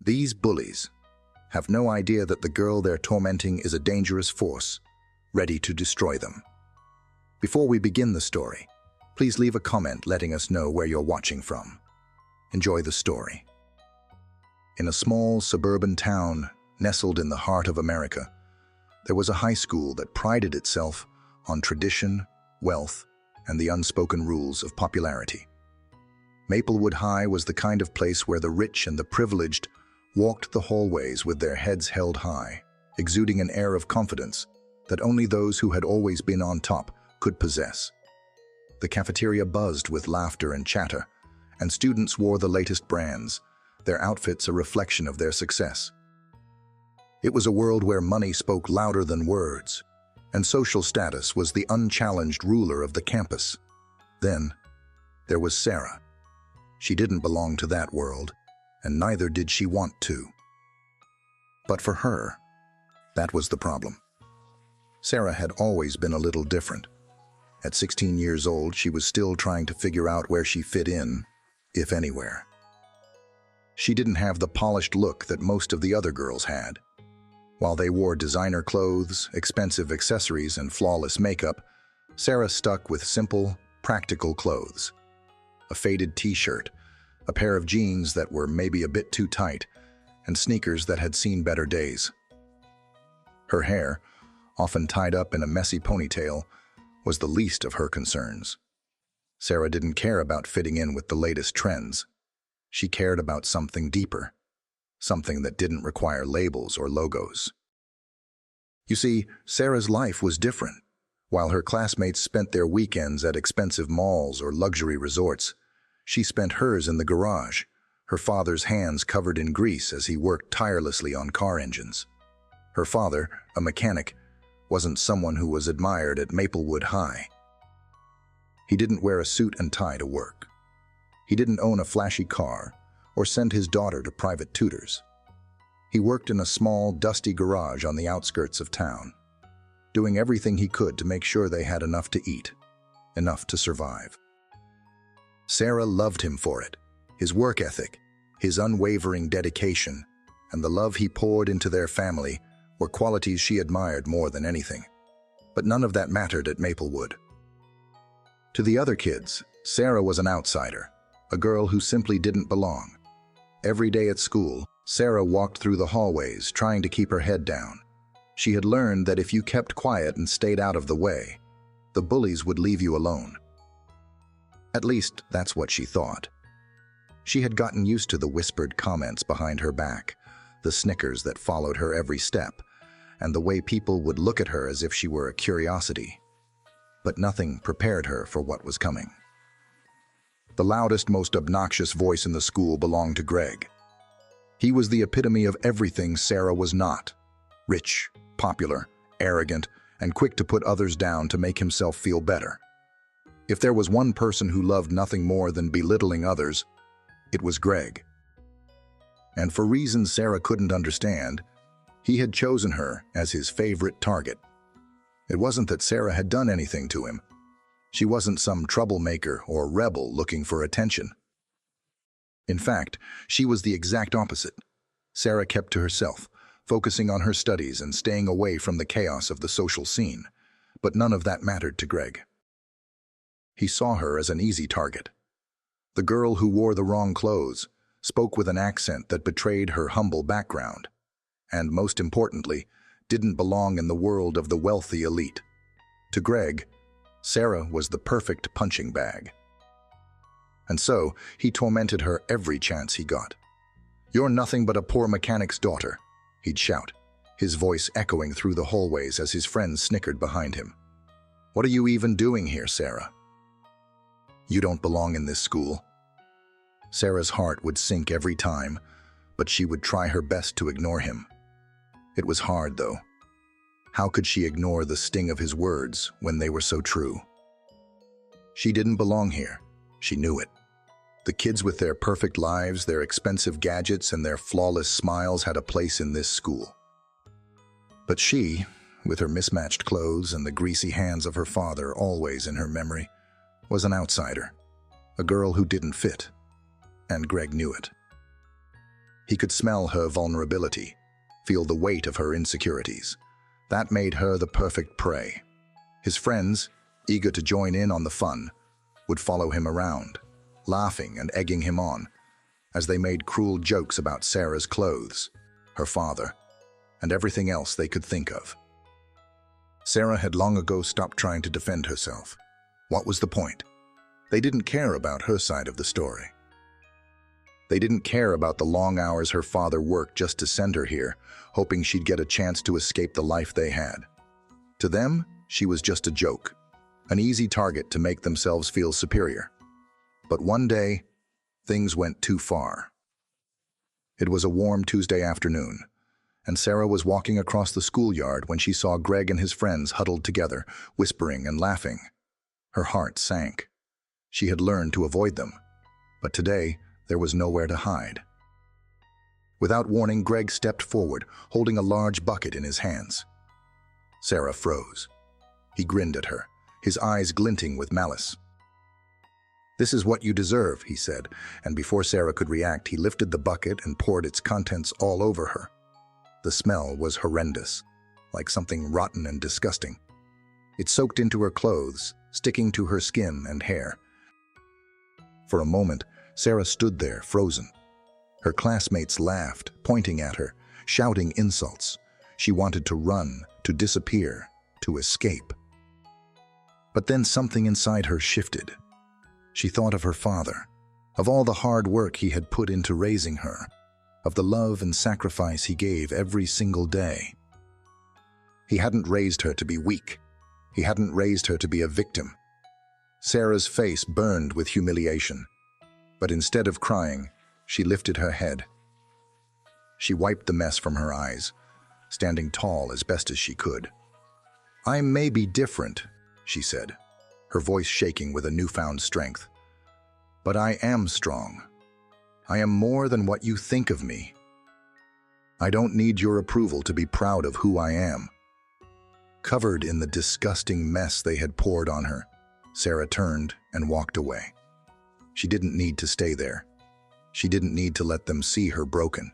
These bullies have no idea that the girl they're tormenting is a dangerous force, ready to destroy them. Before we begin the story, please leave a comment letting us know where you're watching from. Enjoy the story. In a small suburban town nestled in the heart of America, there was a high school that prided itself on tradition, wealth, and the unspoken rules of popularity. Maplewood High was the kind of place where the rich and the privileged walked the hallways with their heads held high, exuding an air of confidence that only those who had always been on top could possess. The cafeteria buzzed with laughter and chatter, and students wore the latest brands, their outfits a reflection of their success. It was a world where money spoke louder than words, and social status was the unchallenged ruler of the campus. Then, there was Sarah. She didn't belong to that world, and neither did she want to. But for her, that was the problem. Sarah had always been a little different. At 16 years old, she was still trying to figure out where she fit in, if anywhere. She didn't have the polished look that most of the other girls had. While they wore designer clothes, expensive accessories, and flawless makeup, Sarah stuck with simple, practical clothes. A faded t-shirt, a pair of jeans that were maybe a bit too tight, and sneakers that had seen better days. Her hair, often tied up in a messy ponytail, was the least of her concerns. Sarah didn't care about fitting in with the latest trends. She cared about something deeper, something that didn't require labels or logos. You see, Sarah's life was different. While her classmates spent their weekends at expensive malls or luxury resorts, she spent hers in the garage, her father's hands covered in grease as he worked tirelessly on car engines. Her father, a mechanic, wasn't someone who was admired at Maplewood High. He didn't wear a suit and tie to work. He didn't own a flashy car or send his daughter to private tutors. He worked in a small, dusty garage on the outskirts of town, doing everything he could to make sure they had enough to eat, enough to survive. Sarah loved him for it, his work ethic, his unwavering dedication, and the love he poured into their family were qualities she admired more than anything. But none of that mattered at Maplewood. To the other kids, Sarah was an outsider, a girl who simply didn't belong. Every day at school, Sarah walked through the hallways trying to keep her head down. She had learned that if you kept quiet and stayed out of the way, the bullies would leave you alone. At least, that's what she thought. She had gotten used to the whispered comments behind her back, the snickers that followed her every step, and the way people would look at her as if she were a curiosity. But nothing prepared her for what was coming. The loudest, most obnoxious voice in the school belonged to Greg. He was the epitome of everything Sarah was not: rich, popular, arrogant, and quick to put others down to make himself feel better. If there was one person who loved nothing more than belittling others, it was Greg. And for reasons Sarah couldn't understand, he had chosen her as his favorite target. It wasn't that Sarah had done anything to him. She wasn't some troublemaker or rebel looking for attention. In fact, she was the exact opposite. Sarah kept to herself, focusing on her studies and staying away from the chaos of the social scene. But none of that mattered to Greg. He saw her as an easy target. The girl who wore the wrong clothes, spoke with an accent that betrayed her humble background, and most importantly, didn't belong in the world of the wealthy elite. To Greg, Sarah was the perfect punching bag. And so, he tormented her every chance he got. "You're nothing but a poor mechanic's daughter," he'd shout, his voice echoing through the hallways as his friends snickered behind him. "What are you even doing here, Sarah? You don't belong in this school." Sarah's heart would sink every time, but she would try her best to ignore him. It was hard, though. How could she ignore the sting of his words when they were so true? She didn't belong here. She knew it. The kids with their perfect lives, their expensive gadgets, and their flawless smiles had a place in this school. But she, with her mismatched clothes and the greasy hands of her father always in her memory, was an outsider, a girl who didn't fit, and Greg knew it. He could smell her vulnerability, feel the weight of her insecurities. That made her the perfect prey. His friends, eager to join in on the fun, would follow him around, laughing and egging him on, as they made cruel jokes about Sarah's clothes, her father, and everything else they could think of. Sarah had long ago stopped trying to defend herself. What was the point? They didn't care about her side of the story. They didn't care about the long hours her father worked just to send her here, hoping she'd get a chance to escape the life they had. To them, she was just a joke, an easy target to make themselves feel superior. But one day, things went too far. It was a warm Tuesday afternoon, and Sarah was walking across the schoolyard when she saw Greg and his friends huddled together, whispering and laughing. Her heart sank. She had learned to avoid them, but today there was nowhere to hide. Without warning, Greg stepped forward, holding a large bucket in his hands. Sarah froze. He grinned at her, his eyes glinting with malice. "This is what you deserve," he said, and before Sarah could react, he lifted the bucket and poured its contents all over her. The smell was horrendous, like something rotten and disgusting. It soaked into her clothes, sticking to her skin and hair. For a moment, Sarah stood there, frozen. Her classmates laughed, pointing at her, shouting insults. She wanted to run, to disappear, to escape. But then something inside her shifted. She thought of her father, of all the hard work he had put into raising her, of the love and sacrifice he gave every single day. He hadn't raised her to be weak. He hadn't raised her to be a victim. Sarah's face burned with humiliation, but instead of crying, she lifted her head. She wiped the mess from her eyes, standing tall as best as she could. "I may be different," she said, her voice shaking with a newfound strength. "But I am strong. I am more than what you think of me. I don't need your approval to be proud of who I am." Covered in the disgusting mess they had poured on her, Sarah turned and walked away. She didn't need to stay there. She didn't need to let them see her broken.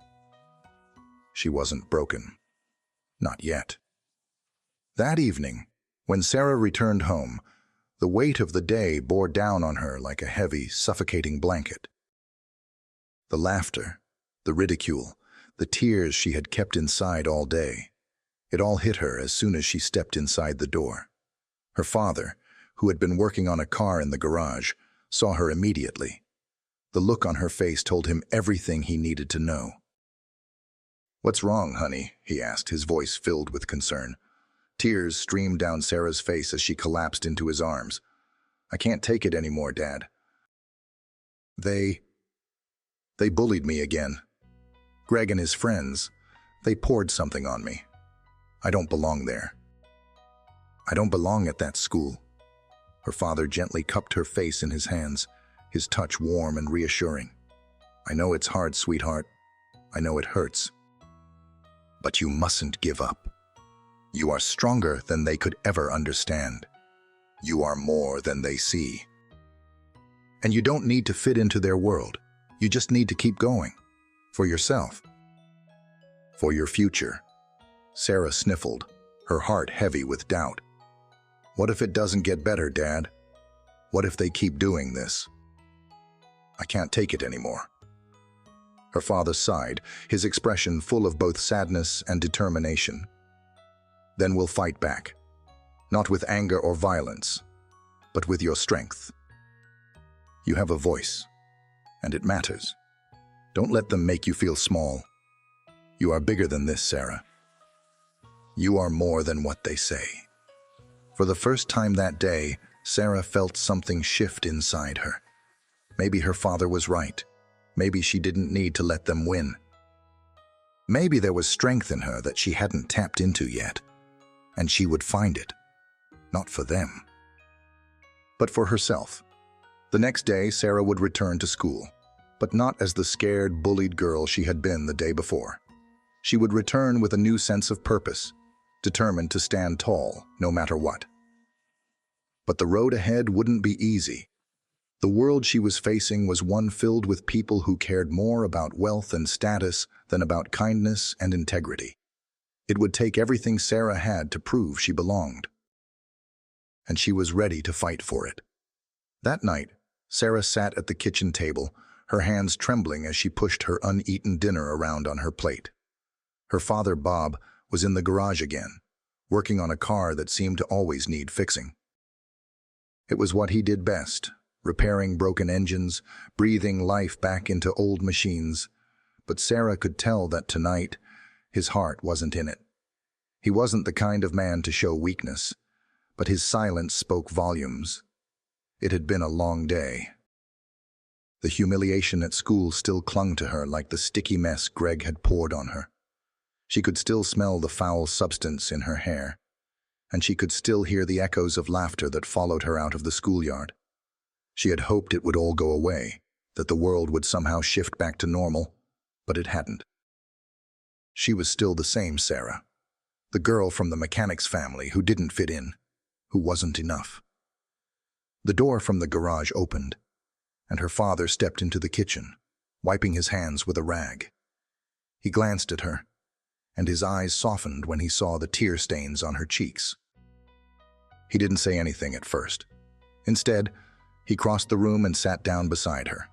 She wasn't broken. Not yet. That evening, when Sarah returned home, the weight of the day bore down on her like a heavy, suffocating blanket. The laughter, the ridicule, the tears she had kept inside all day, it all hit her as soon as she stepped inside the door. Her father, who had been working on a car in the garage, saw her immediately. The look on her face told him everything he needed to know. "What's wrong, honey?" he asked, his voice filled with concern. Tears streamed down Sarah's face as she collapsed into his arms. "I can't take it anymore, Dad. They bullied me again. Greg and his friends, they poured something on me. I don't belong there. I don't belong at that school." Her father gently cupped her face in his hands, his touch warm and reassuring. "I know it's hard, sweetheart. I know it hurts. But you mustn't give up. You are stronger than they could ever understand. You are more than they see. And you don't need to fit into their world. You just need to keep going. For yourself. For your future." Sarah sniffled, her heart heavy with doubt. "What if it doesn't get better, Dad? What if they keep doing this? I can't take it anymore." Her father sighed, his expression full of both sadness and determination. "Then we'll fight back. Not with anger or violence, but with your strength. You have a voice, and it matters. Don't let them make you feel small. You are bigger than this, Sarah. You are more than what they say." For the first time that day, Sarah felt something shift inside her. Maybe her father was right. Maybe she didn't need to let them win. Maybe there was strength in her that she hadn't tapped into yet, and she would find it. Not for them, but for herself. The next day, Sarah would return to school, but not as the scared, bullied girl she had been the day before. She would return with a new sense of purpose, determined to stand tall, no matter what. But the road ahead wouldn't be easy. The world she was facing was one filled with people who cared more about wealth and status than about kindness and integrity. It would take everything Sarah had to prove she belonged. And she was ready to fight for it. That night, Sarah sat at the kitchen table, her hands trembling as she pushed her uneaten dinner around on her plate. Her father, Bob, was in the garage again, working on a car that seemed to always need fixing. It was what he did best, repairing broken engines, breathing life back into old machines. But Sarah could tell that tonight, his heart wasn't in it. He wasn't the kind of man to show weakness, but his silence spoke volumes. It had been a long day. The humiliation at school still clung to her like the sticky mess Greg had poured on her. She could still smell the foul substance in her hair, and she could still hear the echoes of laughter that followed her out of the schoolyard. She had hoped it would all go away, that the world would somehow shift back to normal, but it hadn't. She was still the same Sarah, the girl from the mechanic's family who didn't fit in, who wasn't enough. The door from the garage opened, and her father stepped into the kitchen, wiping his hands with a rag. He glanced at her, and his eyes softened when he saw the tear stains on her cheeks. He didn't say anything at first. Instead, he crossed the room and sat down beside her.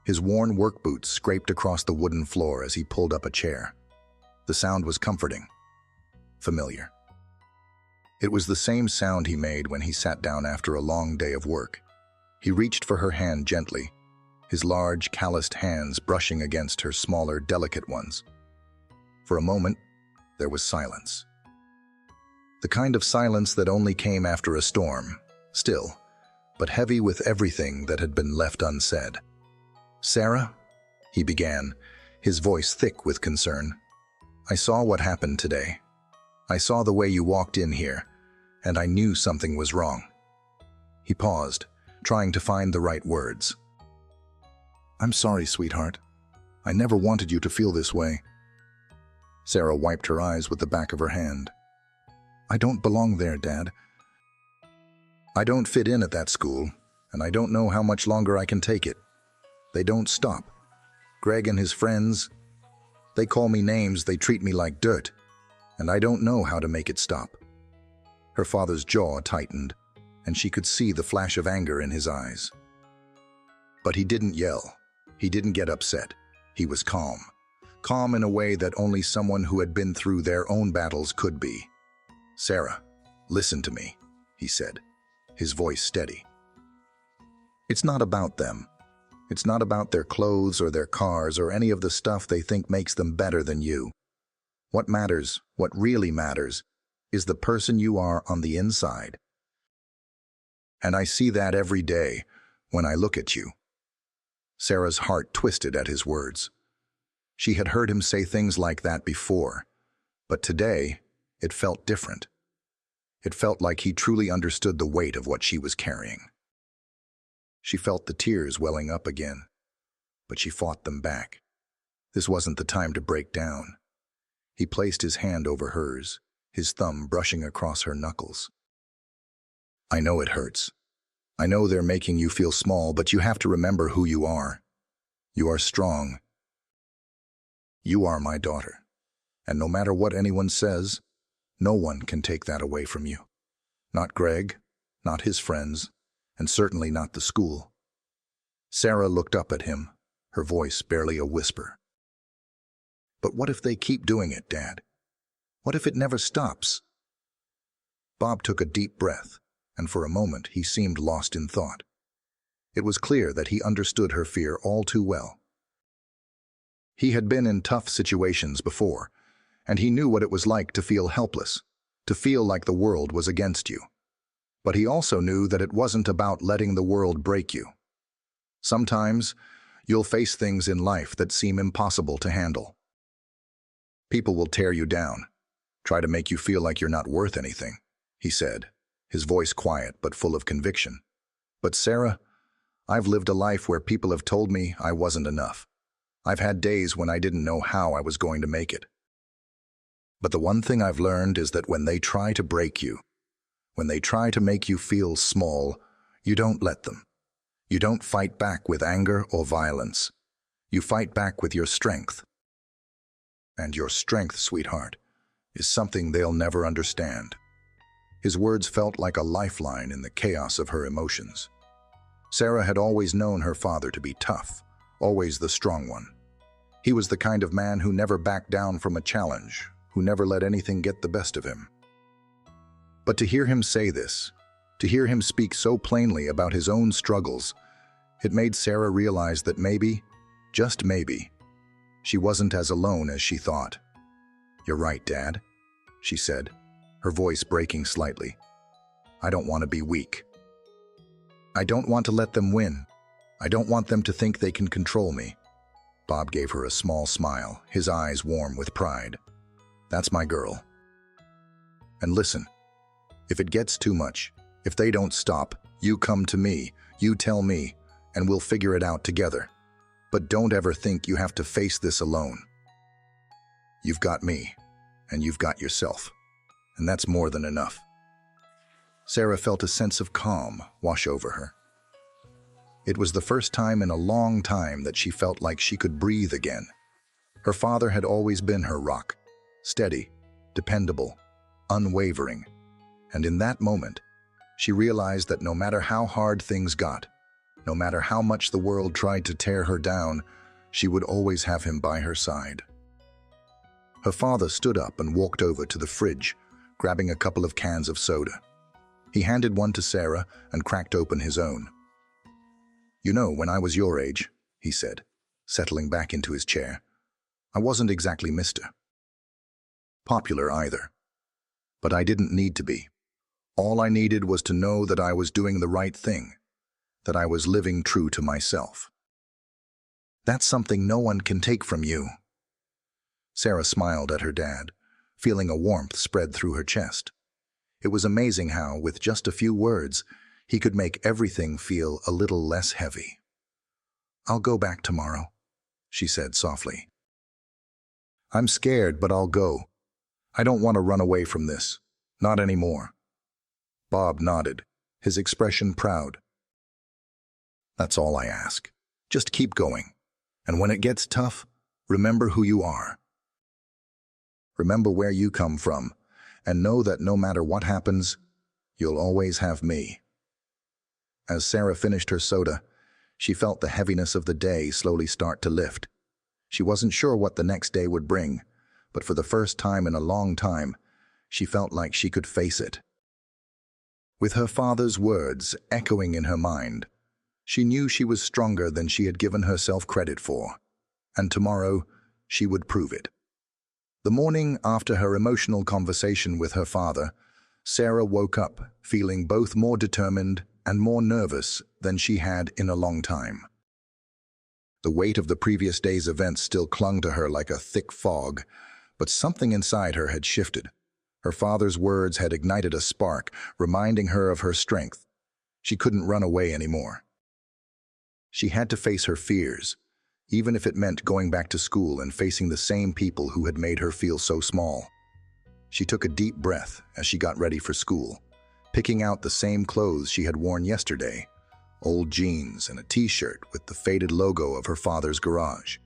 His worn work boots scraped across the wooden floor as he pulled up a chair. The sound was comforting, familiar. It was the same sound he made when he sat down after a long day of work. He reached for her hand gently, his large, calloused hands brushing against her smaller, delicate ones. For a moment, there was silence. The kind of silence that only came after a storm, still, but heavy with everything that had been left unsaid. "Sarah," he began, his voice thick with concern, "I saw what happened today. I saw the way you walked in here, and I knew something was wrong." He paused, trying to find the right words. "I'm sorry, sweetheart. I never wanted you to feel this way." Sarah wiped her eyes with the back of her hand. "I don't belong there, Dad. I don't fit in at that school, and I don't know how much longer I can take it. They don't stop. Greg and his friends, they call me names, they treat me like dirt, and I don't know how to make it stop." Her father's jaw tightened, and she could see the flash of anger in his eyes. But he didn't yell. He didn't get upset. He was calm. Calm in a way that only someone who had been through their own battles could be. "Sarah, listen to me," he said, his voice steady. "It's not about them. It's not about their clothes or their cars or any of the stuff they think makes them better than you. What matters, what really matters, is the person you are on the inside. And I see that every day when I look at you." Sarah's heart twisted at his words. She had heard him say things like that before, but today it felt different. It felt like he truly understood the weight of what she was carrying. She felt the tears welling up again, but she fought them back. This wasn't the time to break down. He placed his hand over hers, his thumb brushing across her knuckles. "I know it hurts. I know they're making you feel small, but you have to remember who you are. You are strong. You are my daughter, and no matter what anyone says, no one can take that away from you. Not Greg, not his friends, and certainly not the school." Sarah looked up at him, her voice barely a whisper. "But what if they keep doing it, Dad? What if it never stops?" Bob took a deep breath, and for a moment he seemed lost in thought. It was clear that he understood her fear all too well. He had been in tough situations before, and he knew what it was like to feel helpless, to feel like the world was against you. But he also knew that it wasn't about letting the world break you. Sometimes, you'll face things in life that seem impossible to handle. People will tear you down, try to make you feel like you're not worth anything, he said, his voice quiet but full of conviction. "But Sarah, I've lived a life where people have told me I wasn't enough. I've had days when I didn't know how I was going to make it. But the one thing I've learned is that when they try to break you, when they try to make you feel small, you don't let them. You don't fight back with anger or violence. You fight back with your strength. And your strength, sweetheart, is something they'll never understand. His words felt like a lifeline in the chaos of her emotions. Sarah had always known her father to be tough, always the strong one. He was the kind of man who never backed down from a challenge, who never let anything get the best of him. But to hear him say this, to hear him speak so plainly about his own struggles, it made Sarah realize that maybe, just maybe, she wasn't as alone as she thought. "You're right, Dad," she said, her voice breaking slightly. "I don't want to be weak. I don't want to let them win. I don't want them to think they can control me." Bob gave her a small smile, his eyes warm with pride. "That's my girl. And listen, if it gets too much, if they don't stop, you come to me, you tell me, and we'll figure it out together. But don't ever think you have to face this alone. You've got me, and you've got yourself, and that's more than enough." Sarah felt a sense of calm wash over her. It was the first time in a long time that she felt like she could breathe again. Her father had always been her rock, steady, dependable, unwavering. And in that moment, she realized that no matter how hard things got, no matter how much the world tried to tear her down, she would always have him by her side. Her father stood up and walked over to the fridge, grabbing a couple of cans of soda. He handed one to Sarah and cracked open his own. "You know, when I was your age," he said, settling back into his chair, "I wasn't exactly Mr. Popular either. But I didn't need to be. All I needed was to know that I was doing the right thing, that I was living true to myself. That's something no one can take from you." Sarah smiled at her dad, feeling a warmth spread through her chest. It was amazing how, with just a few words, he could make everything feel a little less heavy. "I'll go back tomorrow," she said softly. "I'm scared, but I'll go. I don't want to run away from this. Not anymore." Bob nodded, his expression proud. "That's all I ask. Just keep going. And when it gets tough, remember who you are. Remember where you come from, and know that no matter what happens, you'll always have me." As Sarah finished her soda, she felt the heaviness of the day slowly start to lift. She wasn't sure what the next day would bring, but for the first time in a long time, she felt like she could face it. With her father's words echoing in her mind, she knew she was stronger than she had given herself credit for, and tomorrow she would prove it. The morning after her emotional conversation with her father, Sarah woke up feeling both more determined and more nervous than she had in a long time. The weight of the previous day's events still clung to her like a thick fog, but something inside her had shifted. Her father's words had ignited a spark, reminding her of her strength. She couldn't run away anymore. She had to face her fears, even if it meant going back to school and facing the same people who had made her feel so small. She took a deep breath as she got ready for school, picking out the same clothes she had worn yesterday, old jeans and a t-shirt with the faded logo of her father's garage.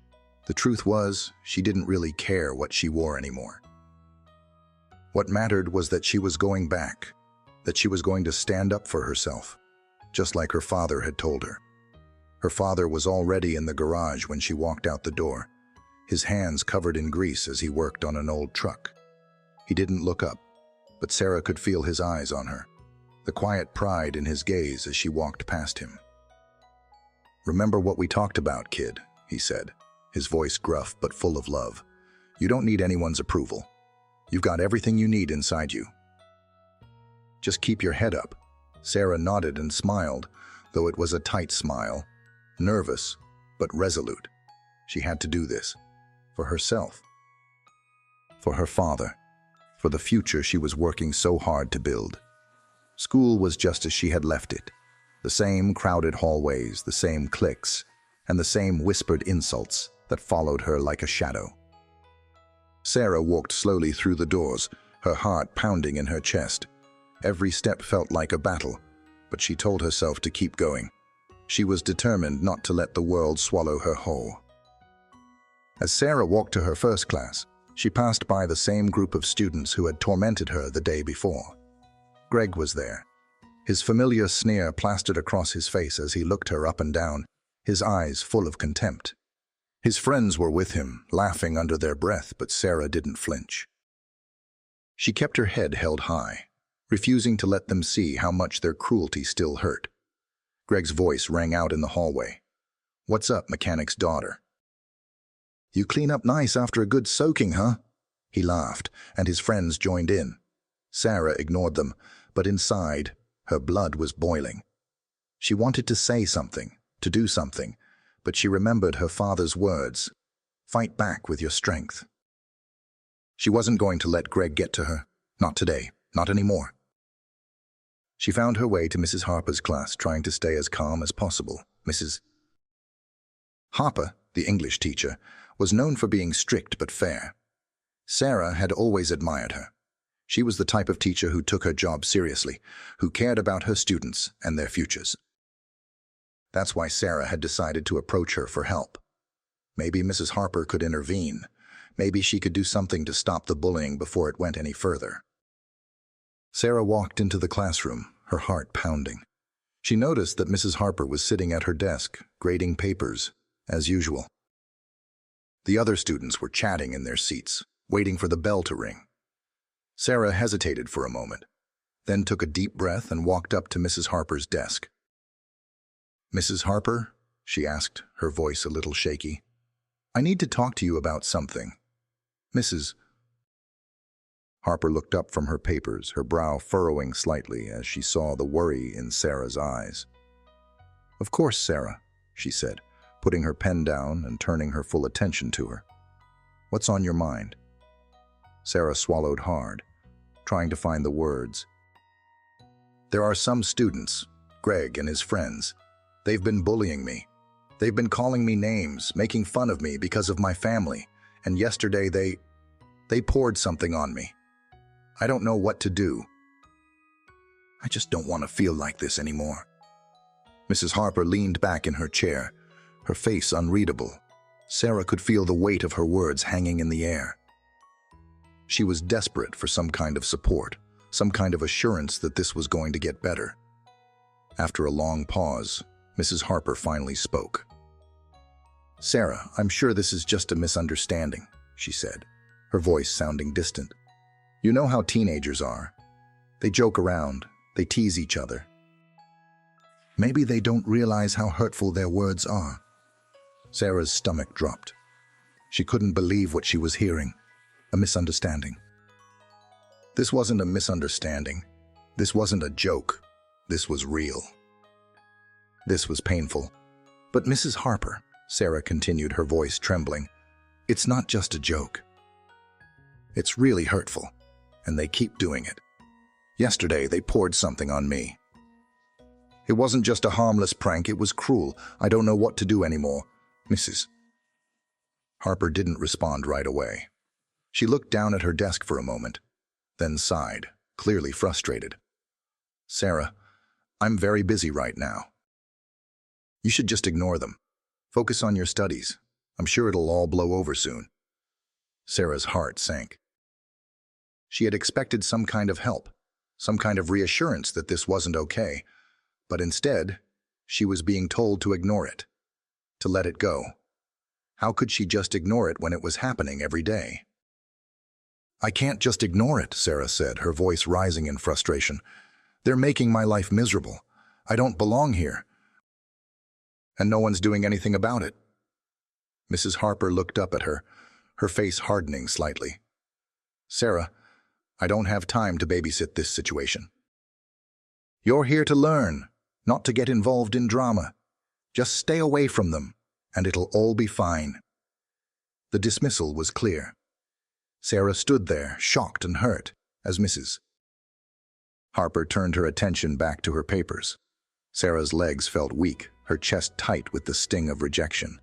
The truth was, she didn't really care what she wore anymore. What mattered was that she was going back, that she was going to stand up for herself, just like her father had told her. Her father was already in the garage when she walked out the door, his hands covered in grease as he worked on an old truck. He didn't look up, but Sarah could feel his eyes on her, the quiet pride in his gaze as she walked past him. "Remember what we talked about, kid," he said, his voice gruff but full of love. "You don't need anyone's approval. You've got everything you need inside you. Just keep your head up." Sarah nodded and smiled, though it was a tight smile, nervous but resolute. She had to do this. For herself. For her father. For the future she was working so hard to build. School was just as she had left it. The same crowded hallways, the same cliques, and the same whispered insults that followed her like a shadow. Sarah walked slowly through the doors, her heart pounding in her chest. Every step felt like a battle, but she told herself to keep going. She was determined not to let the world swallow her whole. As Sarah walked to her first class, she passed by the same group of students who had tormented her the day before. Greg was there, his familiar sneer plastered across his face as he looked her up and down, his eyes full of contempt. His friends were with him, laughing under their breath, but Sarah didn't flinch. She kept her head held high, refusing to let them see how much their cruelty still hurt. Greg's voice rang out in the hallway. "What's up, mechanic's daughter? You clean up nice after a good soaking, huh?" He laughed, and his friends joined in. Sarah ignored them, but inside, her blood was boiling. She wanted to say something, to do something, but she remembered her father's words, "Fight back with your strength." She wasn't going to let Greg get to her. Not today, not anymore. She found her way to Mrs. Harper's class, trying to stay as calm as possible. Mrs. Harper, the English teacher, was known for being strict but fair. Sarah had always admired her. She was the type of teacher who took her job seriously, who cared about her students and their futures. That's why Sarah had decided to approach her for help. Maybe Mrs. Harper could intervene. Maybe she could do something to stop the bullying before it went any further. Sarah walked into the classroom, her heart pounding. She noticed that Mrs. Harper was sitting at her desk, grading papers, as usual. The other students were chatting in their seats, waiting for the bell to ring. Sarah hesitated for a moment, then took a deep breath and walked up to Mrs. Harper's desk. "Mrs. Harper?" she asked, her voice a little shaky. "I need to talk to you about something." Mrs. Harper looked up from her papers, her brow furrowing slightly as she saw the worry in Sarah's eyes. "Of course, Sarah," she said, putting her pen down and turning her full attention to her. "What's on your mind?" Sarah swallowed hard, trying to find the words. "There are some students, Greg and his friends. They've been bullying me. They've been calling me names, making fun of me because of my family, and yesterday they poured something on me. I don't know what to do. I just don't want to feel like this anymore." Mrs. Harper leaned back in her chair, her face unreadable. Sarah could feel the weight of her words hanging in the air. She was desperate for some kind of support, some kind of assurance that this was going to get better. After a long pause, Mrs. Harper finally spoke. "Sarah, I'm sure this is just a misunderstanding," she said, her voice sounding distant. "You know how teenagers are. They joke around, they tease each other. Maybe they don't realize how hurtful their words are." Sarah's stomach dropped. She couldn't believe what she was hearing. A misunderstanding. This wasn't a misunderstanding. This wasn't a joke. This was real. This was painful. "But Mrs. Harper," Sarah continued, her voice trembling, "it's not just a joke. It's really hurtful, and they keep doing it. Yesterday, they poured something on me. It wasn't just a harmless prank, it was cruel. I don't know what to do anymore. Mrs. Harper didn't respond right away. She looked down at her desk for a moment, then sighed, clearly frustrated. "Sarah, I'm very busy right now. You should just ignore them. Focus on your studies. I'm sure it'll all blow over soon." Sarah's heart sank. She had expected some kind of help, some kind of reassurance that this wasn't okay, but instead, she was being told to ignore it, to let it go. How could she just ignore it when it was happening every day? "I can't just ignore it," Sarah said, her voice rising in frustration. "They're making my life miserable. I don't belong here. And no one's doing anything about it." Mrs. Harper looked up at her, her face hardening slightly. "Sarah, I don't have time to babysit this situation. You're here to learn, not to get involved in drama. Just stay away from them, and it'll all be fine." The dismissal was clear. Sarah stood there, shocked and hurt, as Mrs. Harper turned her attention back to her papers. Sarah's legs felt weak, her chest tight with the sting of rejection.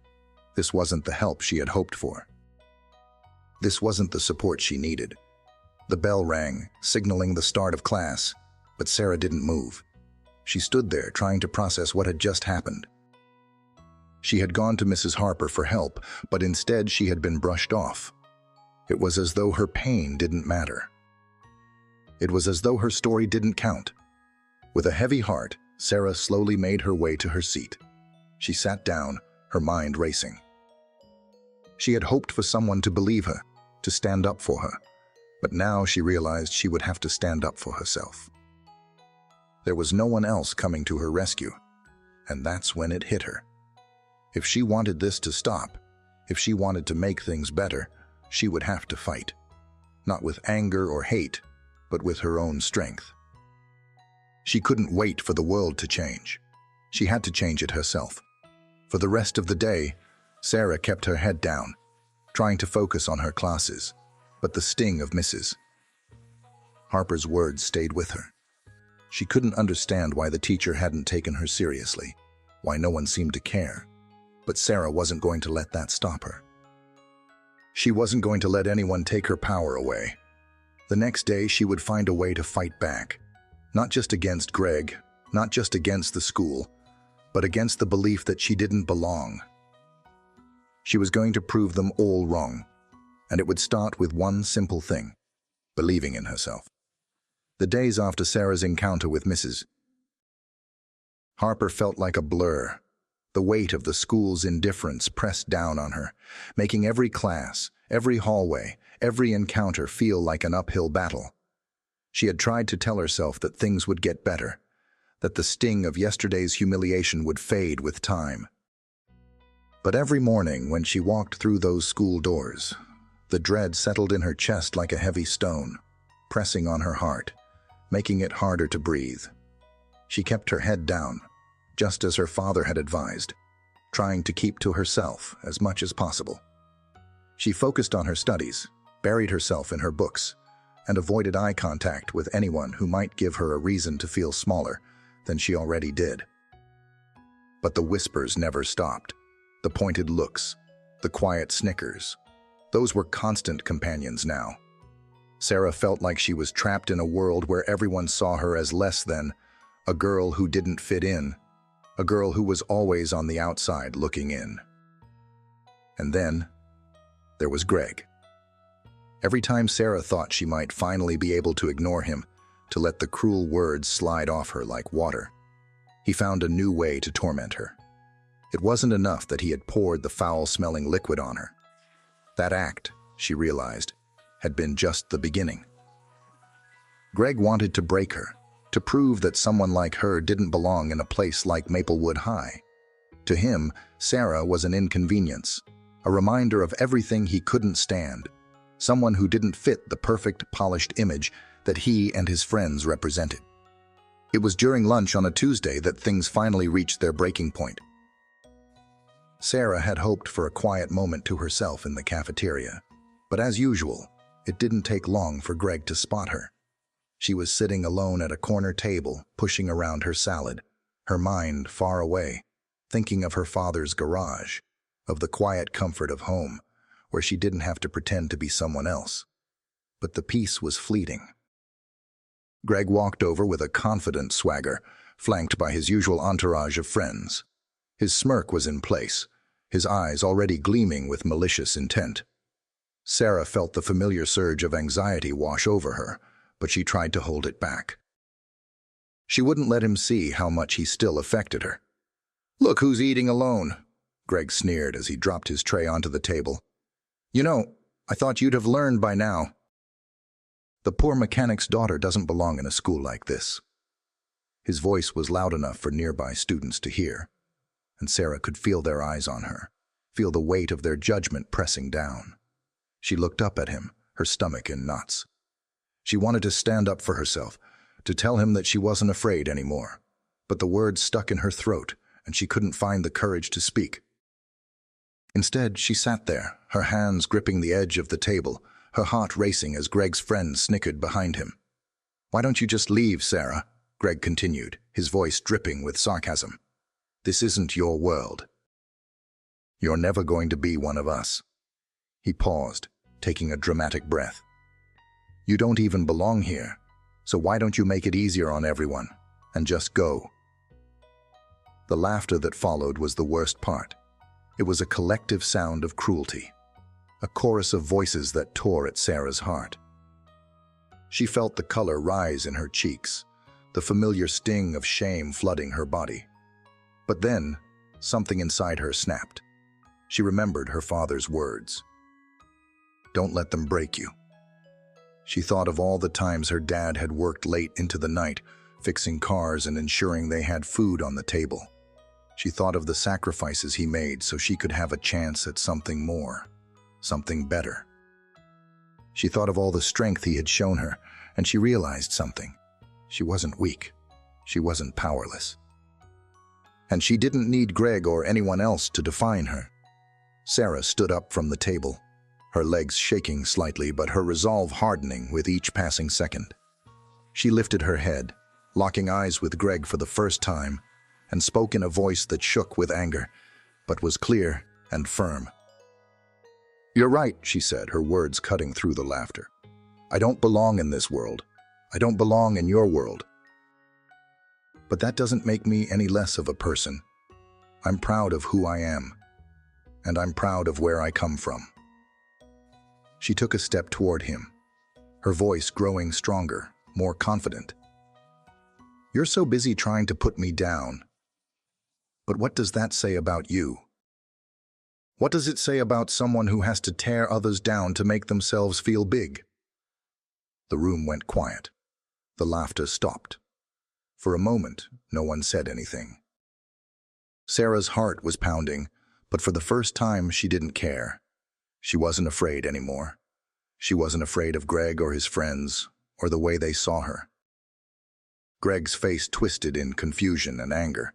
This wasn't the help she had hoped for. This wasn't the support she needed. The bell rang, signaling the start of class, but Sarah didn't move. She stood there, trying to process what had just happened. She had gone to Mrs. Harper for help, but instead she had been brushed off. It was as though her pain didn't matter. It was as though her story didn't count. With a heavy heart, Sarah slowly made her way to her seat. She sat down, her mind racing. She had hoped for someone to believe her, to stand up for her, but now she realized she would have to stand up for herself. There was no one else coming to her rescue, and that's when it hit her. If she wanted this to stop, if she wanted to make things better, she would have to fight. Not with anger or hate, but with her own strength. She couldn't wait for the world to change. She had to change it herself. For the rest of the day, Sarah kept her head down, trying to focus on her classes, but the sting of Mrs. Harper's words stayed with her. She couldn't understand why the teacher hadn't taken her seriously, why no one seemed to care. But Sarah wasn't going to let that stop her. She wasn't going to let anyone take her power away. The next day, she would find a way to fight back. Not just against Greg, not just against the school, but against the belief that she didn't belong. She was going to prove them all wrong, and it would start with one simple thing: believing in herself. The days after Sarah's encounter with Mrs. Harper felt like a blur. The weight of the school's indifference pressed down on her, making every class, every hallway, every encounter feel like an uphill battle. She had tried to tell herself that things would get better, that the sting of yesterday's humiliation would fade with time. But every morning when she walked through those school doors, the dread settled in her chest like a heavy stone, pressing on her heart, making it harder to breathe. She kept her head down, just as her father had advised, trying to keep to herself as much as possible. She focused on her studies, buried herself in her books, and avoided eye contact with anyone who might give her a reason to feel smaller than she already did. But the whispers never stopped. The pointed looks, the quiet snickers, those were constant companions now. Sarah felt like she was trapped in a world where everyone saw her as less than a girl who didn't fit in, a girl who was always on the outside looking in. And then there was Greg. Every time Sarah thought she might finally be able to ignore him, to let the cruel words slide off her like water, he found a new way to torment her. It wasn't enough that he had poured the foul-smelling liquid on her. That act, she realized, had been just the beginning. Greg wanted to break her, to prove that someone like her didn't belong in a place like Maplewood High. To him, Sarah was an inconvenience, a reminder of everything he couldn't stand, someone who didn't fit the perfect, polished image that he and his friends represented. It was during lunch on a Tuesday that things finally reached their breaking point. Sarah had hoped for a quiet moment to herself in the cafeteria, but as usual, it didn't take long for Greg to spot her. She was sitting alone at a corner table, pushing around her salad, her mind far away, thinking of her father's garage, of the quiet comfort of home, where she didn't have to pretend to be someone else. But the peace was fleeting. Greg walked over with a confident swagger, flanked by his usual entourage of friends. His smirk was in place, his eyes already gleaming with malicious intent. Sarah felt the familiar surge of anxiety wash over her, but she tried to hold it back. She wouldn't let him see how much he still affected her. "Look who's eating alone," Greg sneered as he dropped his tray onto the table. "You know, I thought you'd have learned by now. The poor mechanic's daughter doesn't belong in a school like this." His voice was loud enough for nearby students to hear, and Sarah could feel their eyes on her, feel the weight of their judgment pressing down. She looked up at him, her stomach in knots. She wanted to stand up for herself, to tell him that she wasn't afraid anymore, but the words stuck in her throat, and she couldn't find the courage to speak. Instead, she sat there, her hands gripping the edge of the table, her heart racing as Greg's friend snickered behind him. "Why don't you just leave, Sarah?" Greg continued, his voice dripping with sarcasm. "This isn't your world. You're never going to be one of us." He paused, taking a dramatic breath. "You don't even belong here, so why don't you make it easier on everyone, and just go?" The laughter that followed was the worst part. It was a collective sound of cruelty, a chorus of voices that tore at Sarah's heart. She felt the color rise in her cheeks, the familiar sting of shame flooding her body. But then, something inside her snapped. She remembered her father's words. "Don't let them break you." She thought of all the times her dad had worked late into the night, fixing cars and ensuring they had food on the table. She thought of the sacrifices he made so she could have a chance at something more, something better. She thought of all the strength he had shown her, and she realized something. She wasn't weak. She wasn't powerless. And she didn't need Greg or anyone else to define her. Sarah stood up from the table, her legs shaking slightly but her resolve hardening with each passing second. She lifted her head, locking eyes with Greg for the first time, and spoke in a voice that shook with anger, but was clear and firm. "You're right," she said, her words cutting through the laughter. "I don't belong in this world. I don't belong in your world. But that doesn't make me any less of a person. I'm proud of who I am, and I'm proud of where I come from." She took a step toward him, her voice growing stronger, more confident. "You're so busy trying to put me down. But what does that say about you? What does it say about someone who has to tear others down to make themselves feel big?" The room went quiet. The laughter stopped. For a moment, no one said anything. Sarah's heart was pounding, but for the first time she didn't care. She wasn't afraid anymore. She wasn't afraid of Greg or his friends, or the way they saw her. Greg's face twisted in confusion and anger.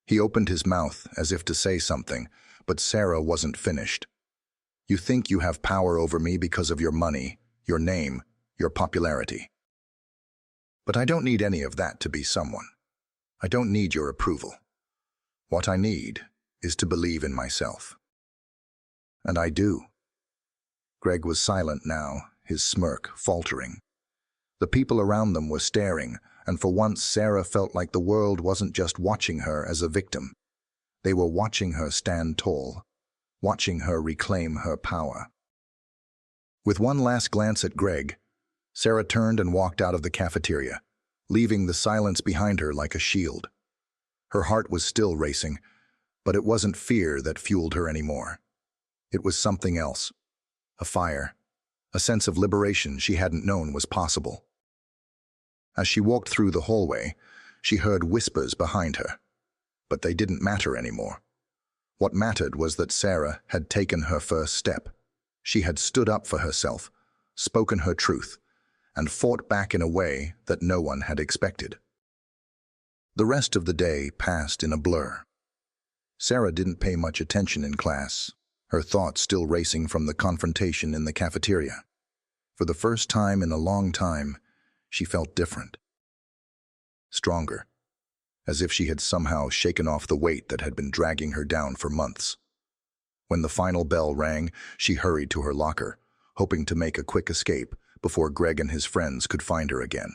He opened his mouth as if to say something, but Sarah wasn't finished. "You think you have power over me because of your money, your name, your popularity. But I don't need any of that to be someone. I don't need your approval. What I need is to believe in myself. And I do." Greg was silent now, his smirk faltering. The people around them were staring, and for once Sarah felt like the world wasn't just watching her as a victim. They were watching her stand tall, watching her reclaim her power. With one last glance at Greg, Sarah turned and walked out of the cafeteria, leaving the silence behind her like a shield. Her heart was still racing, but it wasn't fear that fueled her anymore. It was something else, a fire, a sense of liberation she hadn't known was possible. As she walked through the hallway, she heard whispers behind her, but they didn't matter anymore. What mattered was that Sarah had taken her first step. She had stood up for herself, spoken her truth, and fought back in a way that no one had expected. The rest of the day passed in a blur. Sarah didn't pay much attention in class, her thoughts still racing from the confrontation in the cafeteria. For the first time in a long time, she felt different. Stronger, as if she had somehow shaken off the weight that had been dragging her down for months. When the final bell rang, she hurried to her locker, hoping to make a quick escape before Greg and his friends could find her again.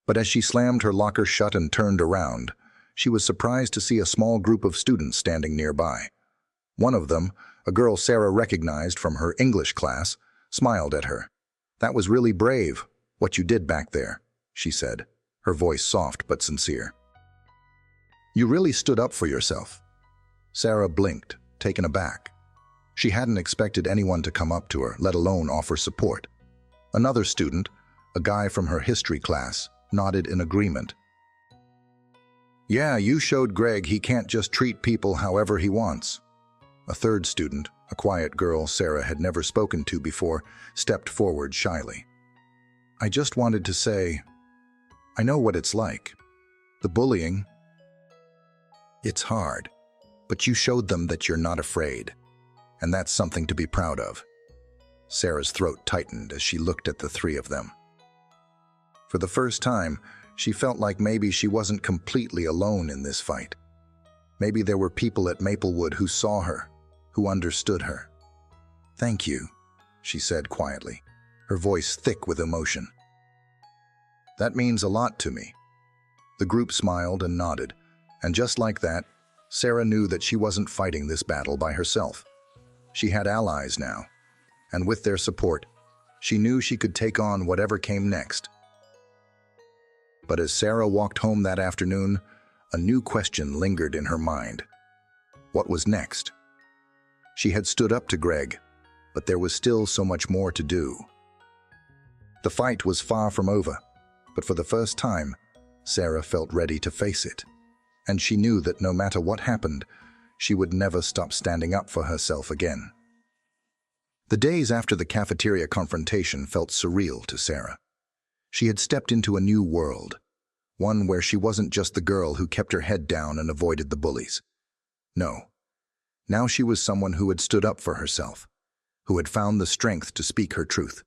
But as she slammed her locker shut and turned around, she was surprised to see a small group of students standing nearby. One of them, a girl Sarah recognized from her English class, smiled at her. "That was really brave, what you did back there," she said, her voice soft but sincere. "You really stood up for yourself." Sarah blinked, taken aback. She hadn't expected anyone to come up to her, let alone offer support. Another student, a guy from her history class, nodded in agreement. "Yeah, you showed Greg he can't just treat people however he wants." A third student, a quiet girl Sarah had never spoken to before, stepped forward shyly. "I just wanted to say, I know what it's like. The bullying. It's hard, but you showed them that you're not afraid, and that's something to be proud of." Sarah's throat tightened as she looked at the three of them. For the first time, she felt like maybe she wasn't completely alone in this fight. Maybe there were people at Maplewood who saw her, who understood her. "Thank you," she said quietly, her voice thick with emotion. "That means a lot to me." The group smiled and nodded, and just like that, Sarah knew that she wasn't fighting this battle by herself. She had allies now, and with their support, she knew she could take on whatever came next. But as Sarah walked home that afternoon, a new question lingered in her mind. What was next? She had stood up to Greg, but there was still so much more to do. The fight was far from over, but for the first time, Sarah felt ready to face it. And she knew that no matter what happened, she would never stop standing up for herself again. The days after the cafeteria confrontation felt surreal to Sarah. She had stepped into a new world, one where she wasn't just the girl who kept her head down and avoided the bullies. No. Now she was someone who had stood up for herself, who had found the strength to speak her truth.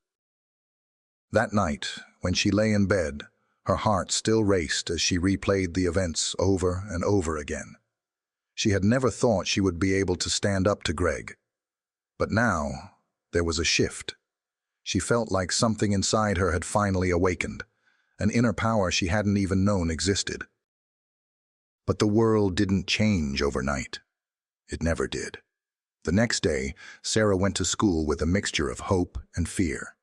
That night, when she lay in bed, her heart still raced as she replayed the events over and over again. She had never thought she would be able to stand up to Greg. But now, there was a shift. She felt like something inside her had finally awakened, an inner power she hadn't even known existed. But the world didn't change overnight. It never did. The next day, Sarah went to school with a mixture of hope and fear.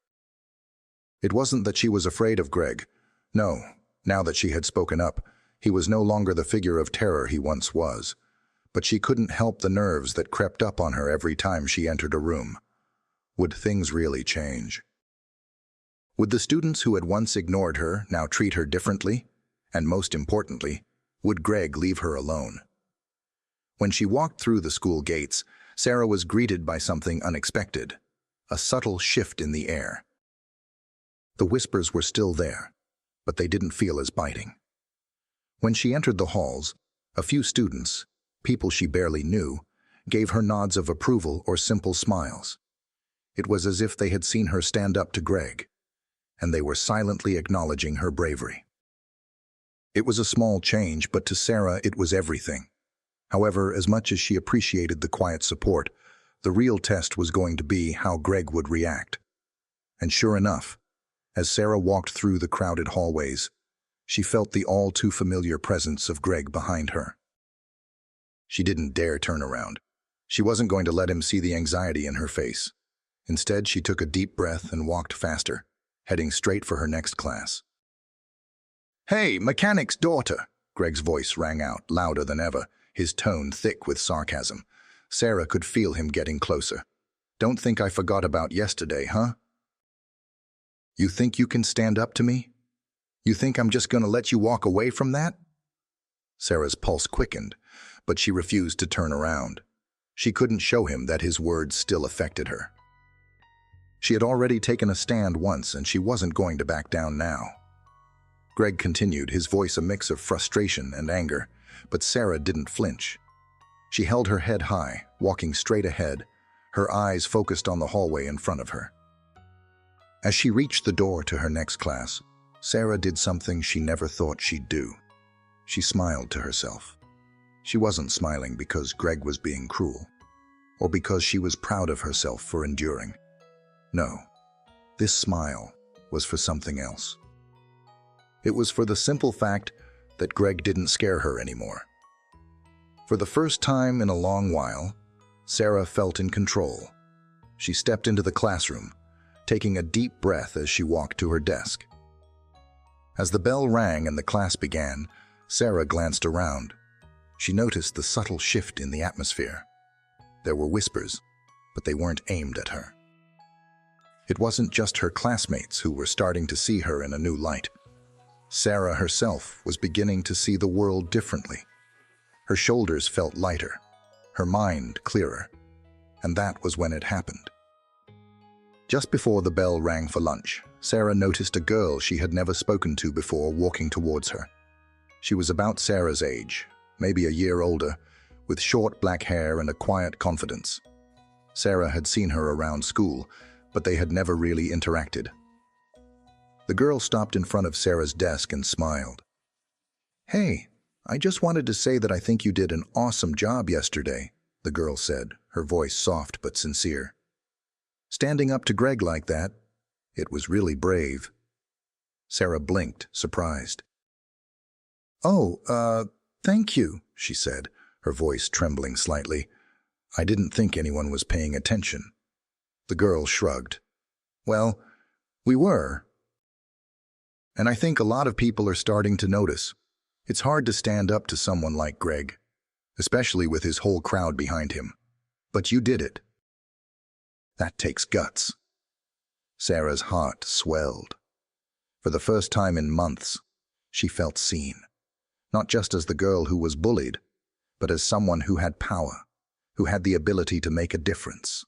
It wasn't that she was afraid of Greg. No, now that she had spoken up, he was no longer the figure of terror he once was. But she couldn't help the nerves that crept up on her every time she entered a room. Would things really change? Would the students who had once ignored her now treat her differently? And most importantly, would Greg leave her alone? When she walked through the school gates, Sarah was greeted by something unexpected, a subtle shift in the air. The whispers were still there, but they didn't feel as biting. When she entered the halls, a few students, people she barely knew, gave her nods of approval or simple smiles. It was as if they had seen her stand up to Greg, and they were silently acknowledging her bravery. It was a small change, but to Sarah it was everything. However, as much as she appreciated the quiet support, the real test was going to be how Greg would react. And sure enough, as Sarah walked through the crowded hallways, she felt the all-too-familiar presence of Greg behind her. She didn't dare turn around. She wasn't going to let him see the anxiety in her face. Instead, she took a deep breath and walked faster, heading straight for her next class. "Hey, mechanic's daughter!" Greg's voice rang out, louder than ever, his tone thick with sarcasm. Sarah could feel him getting closer. "Don't think I forgot about yesterday, huh? You think you can stand up to me? You think I'm just going to let you walk away from that?" Sarah's pulse quickened, but she refused to turn around. She couldn't show him that his words still affected her. She had already taken a stand once, and she wasn't going to back down now. Greg continued, his voice a mix of frustration and anger, but Sarah didn't flinch. She held her head high, walking straight ahead, her eyes focused on the hallway in front of her. As she reached the door to her next class, Sarah did something she never thought she'd do. She smiled to herself. She wasn't smiling because Greg was being cruel, or because she was proud of herself for enduring. No, this smile was for something else. It was for the simple fact that Greg didn't scare her anymore. For the first time in a long while, Sarah felt in control. She stepped into the classroom, taking a deep breath as she walked to her desk. As the bell rang and the class began, Sarah glanced around. She noticed the subtle shift in the atmosphere. There were whispers, but they weren't aimed at her. It wasn't just her classmates who were starting to see her in a new light. Sarah herself was beginning to see the world differently. Her shoulders felt lighter, her mind clearer, and that was when it happened. Just before the bell rang for lunch, Sarah noticed a girl she had never spoken to before walking towards her. She was about Sarah's age, maybe a year older, with short black hair and a quiet confidence. Sarah had seen her around school, but they had never really interacted. The girl stopped in front of Sarah's desk and smiled. "Hey, I just wanted to say that I think you did an awesome job yesterday," the girl said, her voice soft but sincere. "Standing up to Greg like that, it was really brave." Sarah blinked, surprised. "Oh, thank you," she said, her voice trembling slightly. "I didn't think anyone was paying attention." The girl shrugged. "Well, we were. And I think a lot of people are starting to notice. It's hard to stand up to someone like Greg, especially with his whole crowd behind him. But you did it. That takes guts." Sarah's heart swelled. For the first time in months, she felt seen. Not just as the girl who was bullied, but as someone who had power, who had the ability to make a difference.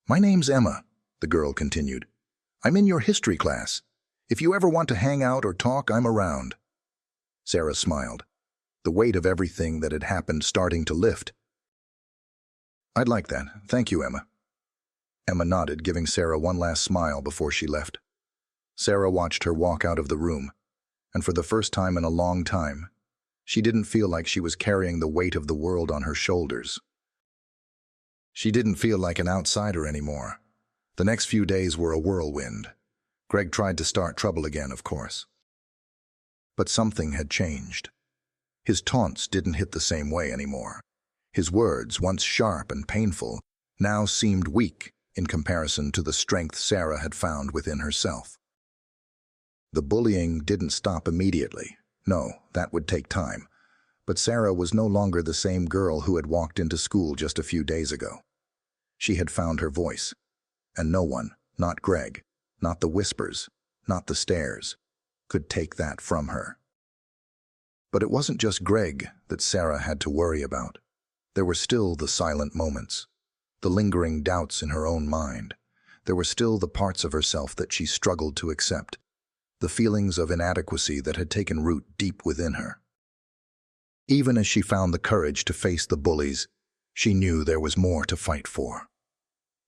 "My name's Emma," the girl continued. "I'm in your history class. If you ever want to hang out or talk, I'm around." Sarah smiled, the weight of everything that had happened starting to lift. "I'd like that. Thank you, Emma." Emma nodded, giving Sarah one last smile before she left. Sarah watched her walk out of the room, and for the first time in a long time, she didn't feel like she was carrying the weight of the world on her shoulders. She didn't feel like an outsider anymore. The next few days were a whirlwind. Greg tried to start trouble again, of course. But something had changed. His taunts didn't hit the same way anymore. His words, once sharp and painful, now seemed weak in comparison to the strength Sarah had found within herself. The bullying didn't stop immediately. No, that would take time. But Sarah was no longer the same girl who had walked into school just a few days ago. She had found her voice. And no one, not Greg, not the whispers, not the stares, could take that from her. But it wasn't just Greg that Sarah had to worry about. There were still the silent moments, the lingering doubts in her own mind. There were still the parts of herself that she struggled to accept, the feelings of inadequacy that had taken root deep within her. Even as she found the courage to face the bullies, she knew there was more to fight for.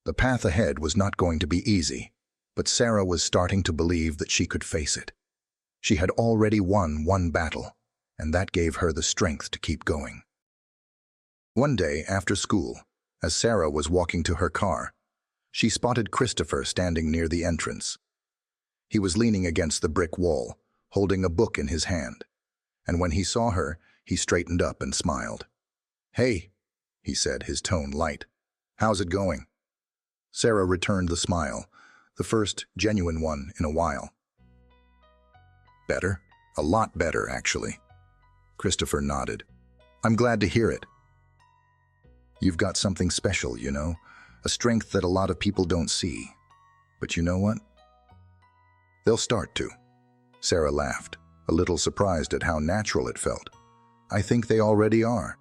The path ahead was not going to be easy, but Sarah was starting to believe that she could face it. She had already won one battle, and that gave her the strength to keep going. One day after school, as Sarah was walking to her car, she spotted Christopher standing near the entrance. He was leaning against the brick wall, holding a book in his hand, and when he saw her, he straightened up and smiled. "Hey," he said, his tone light. "How's it going?" Sarah returned the smile, the first genuine one in a while. "Better? A lot better, actually." Christopher nodded. "I'm glad to hear it. You've got something special, you know, a strength that a lot of people don't see. But you know what? They'll start to." Sarah laughed, a little surprised at how natural it felt. "I think they already are."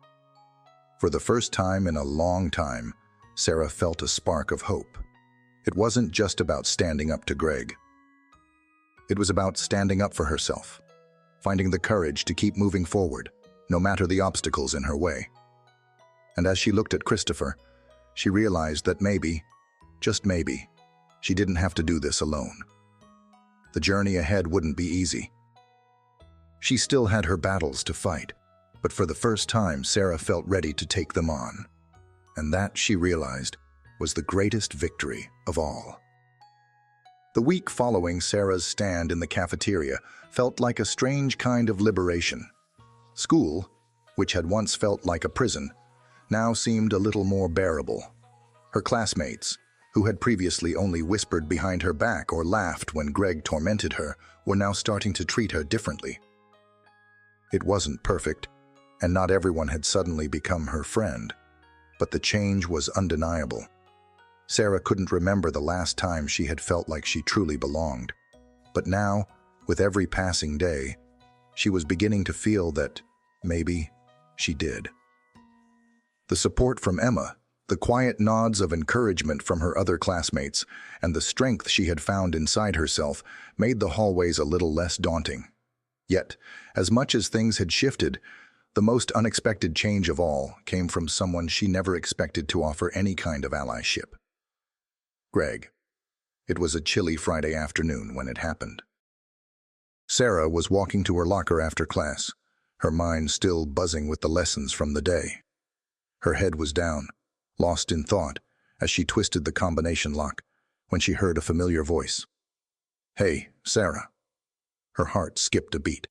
For the first time in a long time, Sarah felt a spark of hope. It wasn't just about standing up to Greg. It was about standing up for herself, finding the courage to keep moving forward, no matter the obstacles in her way. And as she looked at Christopher, she realized that maybe, just maybe, she didn't have to do this alone. The journey ahead wouldn't be easy. She still had her battles to fight, but for the first time, Sarah felt ready to take them on. And that, she realized, was the greatest victory of all. The week following Sarah's stand in the cafeteria felt like a strange kind of liberation. School, which had once felt like a prison, now seemed a little more bearable. Her classmates, who had previously only whispered behind her back or laughed when Greg tormented her, were now starting to treat her differently. It wasn't perfect, and not everyone had suddenly become her friend, but the change was undeniable. Sarah couldn't remember the last time she had felt like she truly belonged. But now, with every passing day, she was beginning to feel that maybe she did. The support from Emma, the quiet nods of encouragement from her other classmates, and the strength she had found inside herself made the hallways a little less daunting. Yet, as much as things had shifted, the most unexpected change of all came from someone she never expected to offer any kind of allyship. Greg. It was a chilly Friday afternoon when it happened. Sarah was walking to her locker after class, her mind still buzzing with the lessons from the day. Her head was down, lost in thought, as she twisted the combination lock, when she heard a familiar voice. "Hey, Sarah." Her heart skipped a beat.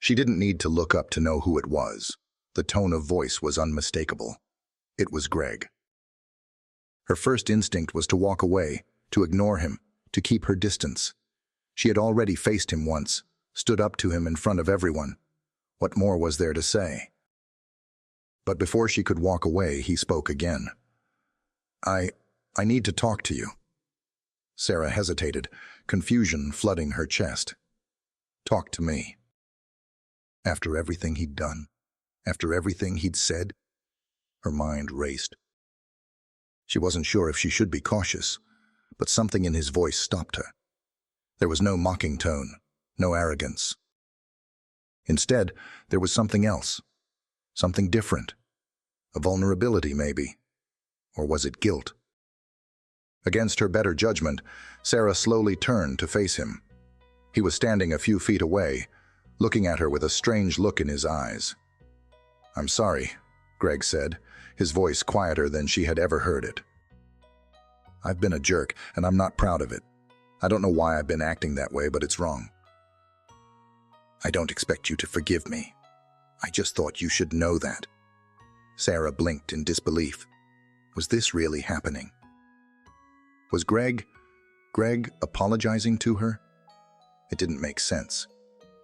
She didn't need to look up to know who it was. The tone of voice was unmistakable. It was Greg. Her first instinct was to walk away, to ignore him, to keep her distance. She had already faced him once, stood up to him in front of everyone. What more was there to say? But before she could walk away, he spoke again. I need to talk to you." Sarah hesitated, confusion flooding her chest. "Talk to me." After everything he'd done, after everything he'd said, her mind raced. She wasn't sure if she should be cautious, but something in his voice stopped her. There was no mocking tone, no arrogance. Instead, there was something else, something different. A vulnerability, maybe. Or was it guilt? Against her better judgment, Sarah slowly turned to face him. He was standing a few feet away, looking at her with a strange look in his eyes. "I'm sorry," Greg said, his voice quieter than she had ever heard it. "I've been a jerk, and I'm not proud of it. I don't know why I've been acting that way, but it's wrong." "I don't expect you to forgive me. I just thought you should know that." Sarah blinked in disbelief. Was this really happening? Was Greg apologizing to her? It didn't make sense.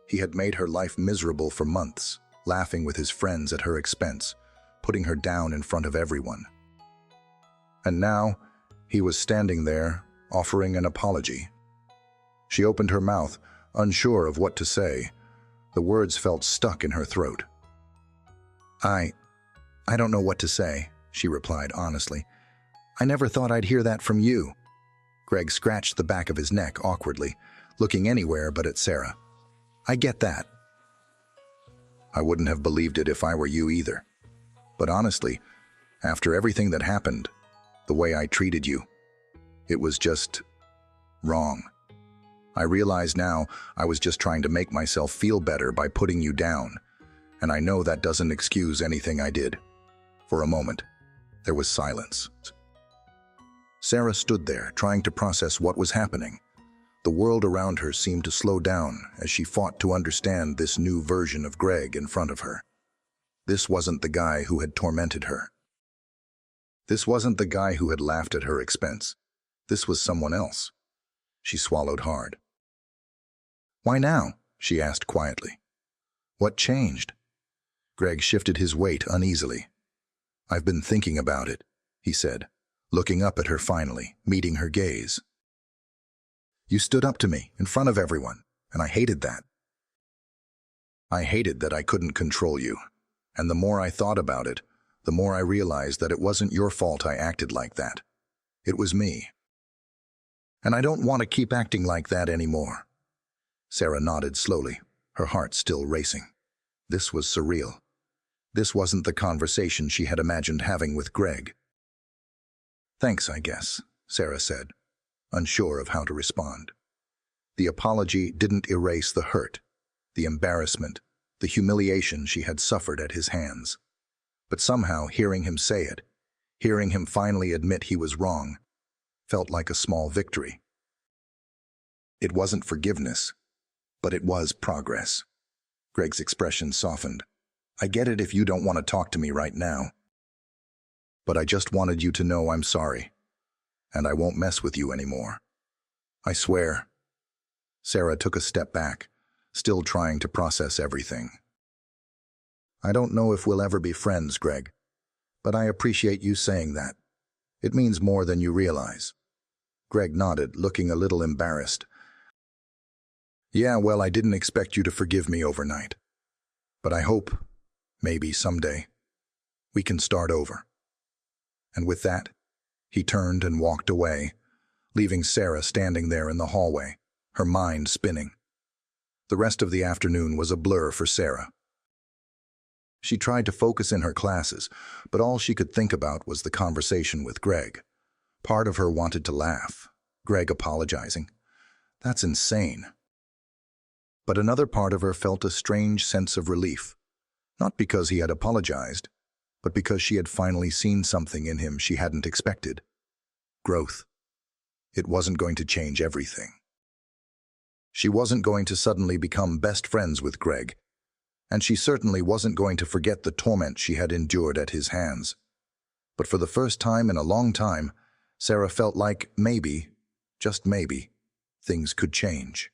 He had made her life miserable for months, laughing with his friends at her expense, putting her down in front of everyone. And now, he was standing there, offering an apology. She opened her mouth, unsure of what to say. The words felt stuck in her throat. I don't know what to say," she replied honestly. "I never thought I'd hear that from you." Greg scratched the back of his neck awkwardly, looking anywhere but at Sarah. "I get that." "I wouldn't have believed it if I were you either. But honestly, after everything that happened, the way I treated you, it was just wrong. I realize now I was just trying to make myself feel better by putting you down, and I know that doesn't excuse anything I did." For a moment, there was silence. Sarah stood there, trying to process what was happening. The world around her seemed to slow down as she fought to understand this new version of Greg in front of her. This wasn't the guy who had tormented her. This wasn't the guy who had laughed at her expense. This was someone else. She swallowed hard. "Why now?" she asked quietly. "What changed?" Greg shifted his weight uneasily. "I've been thinking about it," he said, looking up at her finally, meeting her gaze. "You stood up to me in front of everyone, and I hated that. I hated that I couldn't control you. And the more I thought about it, the more I realized that it wasn't your fault I acted like that. It was me. And I don't want to keep acting like that anymore." Sarah nodded slowly, her heart still racing. This was surreal. This wasn't the conversation she had imagined having with Greg. "Thanks, I guess," Sarah said, unsure of how to respond. The apology didn't erase the hurt, the embarrassment, the humiliation she had suffered at his hands. But somehow hearing him say it, hearing him finally admit he was wrong, felt like a small victory. It wasn't forgiveness, but it was progress. Greg's expression softened. "I get it if you don't want to talk to me right now. But I just wanted you to know I'm sorry, and I won't mess with you anymore. I swear." Sarah took a step back, still trying to process everything. "I don't know if we'll ever be friends, Greg, but I appreciate you saying that. It means more than you realize." Greg nodded, looking a little embarrassed. "Yeah, well, I didn't expect you to forgive me overnight. But I hope, maybe someday, we can start over." And with that, he turned and walked away, leaving Sarah standing there in the hallway, her mind spinning. The rest of the afternoon was a blur for Sarah. She tried to focus in her classes, but all she could think about was the conversation with Greg. Part of her wanted to laugh. Greg apologizing. That's insane. But another part of her felt a strange sense of relief. Not because he had apologized, but because she had finally seen something in him she hadn't expected. Growth. It wasn't going to change everything. She wasn't going to suddenly become best friends with Greg, and she certainly wasn't going to forget the torment she had endured at his hands. But for the first time in a long time, Sarah felt like maybe, just maybe, things could change.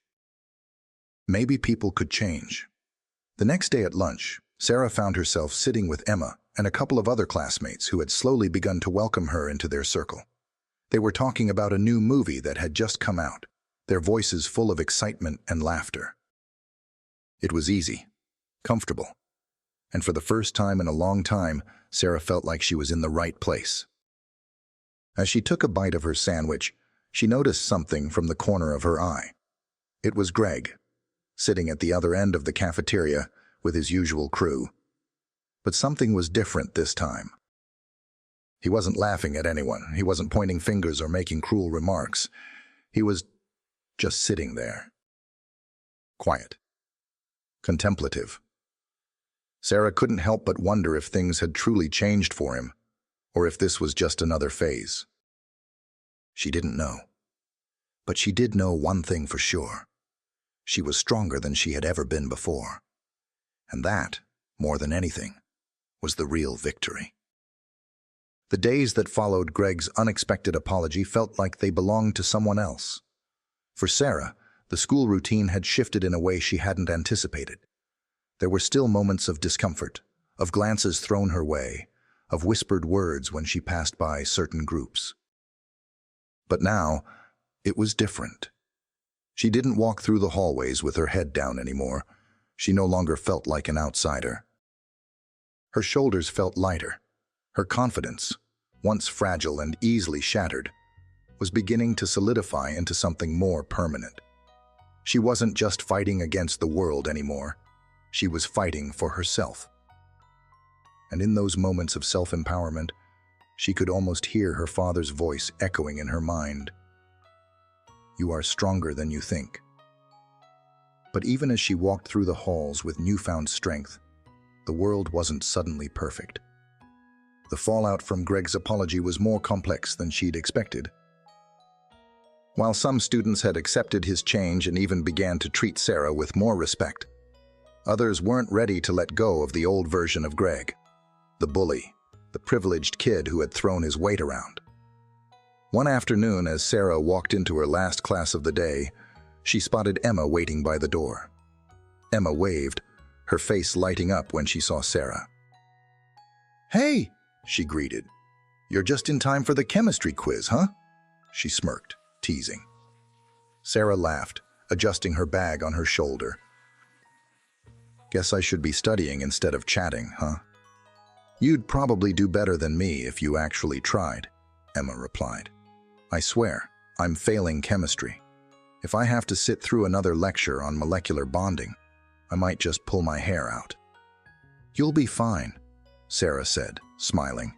Maybe people could change. The next day at lunch, Sarah found herself sitting with Emma and a couple of other classmates who had slowly begun to welcome her into their circle. They were talking about a new movie that had just come out, their voices full of excitement and laughter. It was easy, comfortable, and for the first time in a long time, Sarah felt like she was in the right place. As she took a bite of her sandwich, she noticed something from the corner of her eye. It was Greg, sitting at the other end of the cafeteria with his usual crew. But something was different this time. He wasn't laughing at anyone. He wasn't pointing fingers or making cruel remarks. He was just sitting there. Quiet. Contemplative. Sarah couldn't help but wonder if things had truly changed for him, or if this was just another phase. She didn't know. But she did know one thing for sure. She was stronger than she had ever been before. And that, more than anything, was the real victory. The days that followed Greg's unexpected apology felt like they belonged to someone else. For Sarah, the school routine had shifted in a way she hadn't anticipated. There were still moments of discomfort, of glances thrown her way, of whispered words when she passed by certain groups. But now, it was different. She didn't walk through the hallways with her head down anymore. She no longer felt like an outsider. Her shoulders felt lighter. Her confidence, once fragile and easily shattered, was beginning to solidify into something more permanent. She wasn't just fighting against the world anymore. She was fighting for herself. And in those moments of self-empowerment, she could almost hear her father's voice echoing in her mind. "You are stronger than you think." But even as she walked through the halls with newfound strength, the world wasn't suddenly perfect. The fallout from Greg's apology was more complex than she'd expected. While some students had accepted his change and even began to treat Sarah with more respect, others weren't ready to let go of the old version of Greg, the bully, the privileged kid who had thrown his weight around. One afternoon, as Sarah walked into her last class of the day, she spotted Emma waiting by the door. Emma waved, her face lighting up when she saw Sarah. "Hey," she greeted. "You're just in time for the chemistry quiz, huh?" She smirked, teasing. Sarah laughed, adjusting her bag on her shoulder. "Guess I should be studying instead of chatting, huh?" "You'd probably do better than me if you actually tried," Emma replied. "I swear, I'm failing chemistry. If I have to sit through another lecture on molecular bonding, I might just pull my hair out." "You'll be fine," Sarah said, smiling.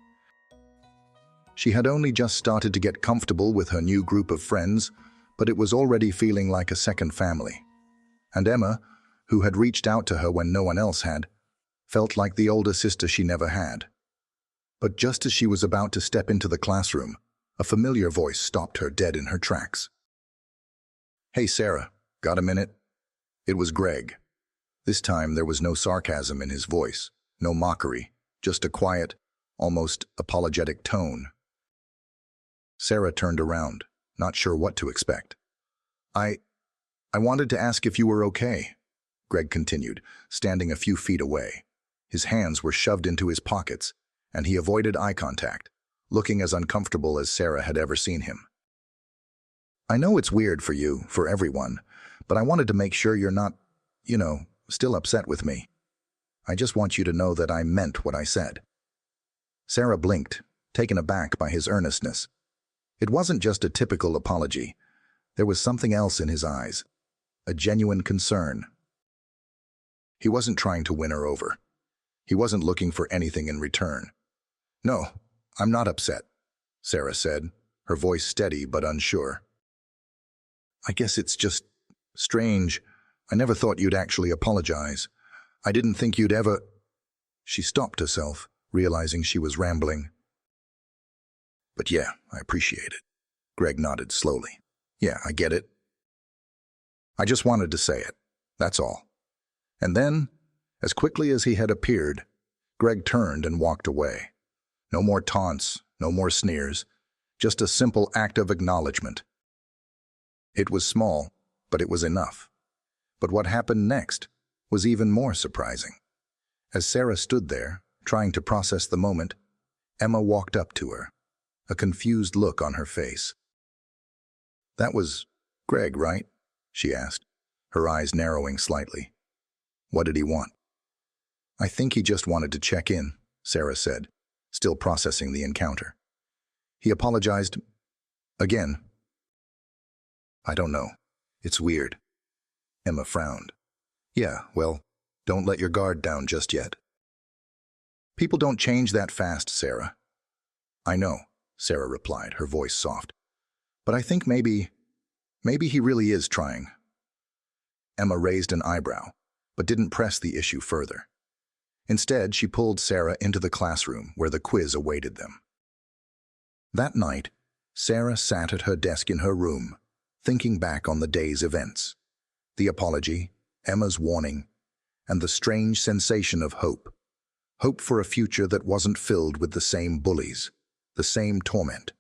She had only just started to get comfortable with her new group of friends, but it was already feeling like a second family. And Emma, who had reached out to her when no one else had, felt like the older sister she never had. But just as she was about to step into the classroom, a familiar voice stopped her dead in her tracks. "Hey, Sarah, got a minute?" It was Greg. This time there was no sarcasm in his voice, no mockery, just a quiet, almost apologetic tone. Sarah turned around, not sure what to expect. I wanted to ask if you were okay," Greg continued, standing a few feet away. His hands were shoved into his pockets, and he avoided eye contact, looking as uncomfortable as Sarah had ever seen him. "I know it's weird for you, for everyone, but I wanted to make sure you're not, still upset with me. I just want you to know that I meant what I said." Sarah blinked, taken aback by his earnestness. It wasn't just a typical apology. There was something else in his eyes, a genuine concern. He wasn't trying to win her over. He wasn't looking for anything in return. "No, I'm not upset," Sarah said, her voice steady but unsure. "I guess it's just strange. I never thought you'd actually apologize. I didn't think you'd ever—" She stopped herself, realizing she was rambling. "But yeah, I appreciate it." Greg nodded slowly. "Yeah, I get it. I just wanted to say it. That's all. And then, As quickly as he had appeared, Greg turned and walked away. No more taunts, no more sneers, just a simple act of acknowledgement. It was small, but it was enough. But what happened next was even more surprising. As Sarah stood there, trying to process the moment, Emma walked up to her, a confused look on her face. "That was Greg, right?" she asked, her eyes narrowing slightly. "What did he want?" "I think he just wanted to check in," Sarah said, still processing the encounter. "He apologized again." "I don't know. It's weird." Emma frowned. "Yeah, well, don't let your guard down just yet." "People don't change that fast, Sarah." "I know," Sarah replied, her voice soft. "But I think maybe he really is trying." Emma raised an eyebrow, but didn't press the issue further. Instead, she pulled Sarah into the classroom where the quiz awaited them. That night, Sarah sat at her desk in her room, thinking back on the day's events. The apology, Emma's warning, and the strange sensation of hope. Hope for a future that wasn't filled with the same bullies, the same torment.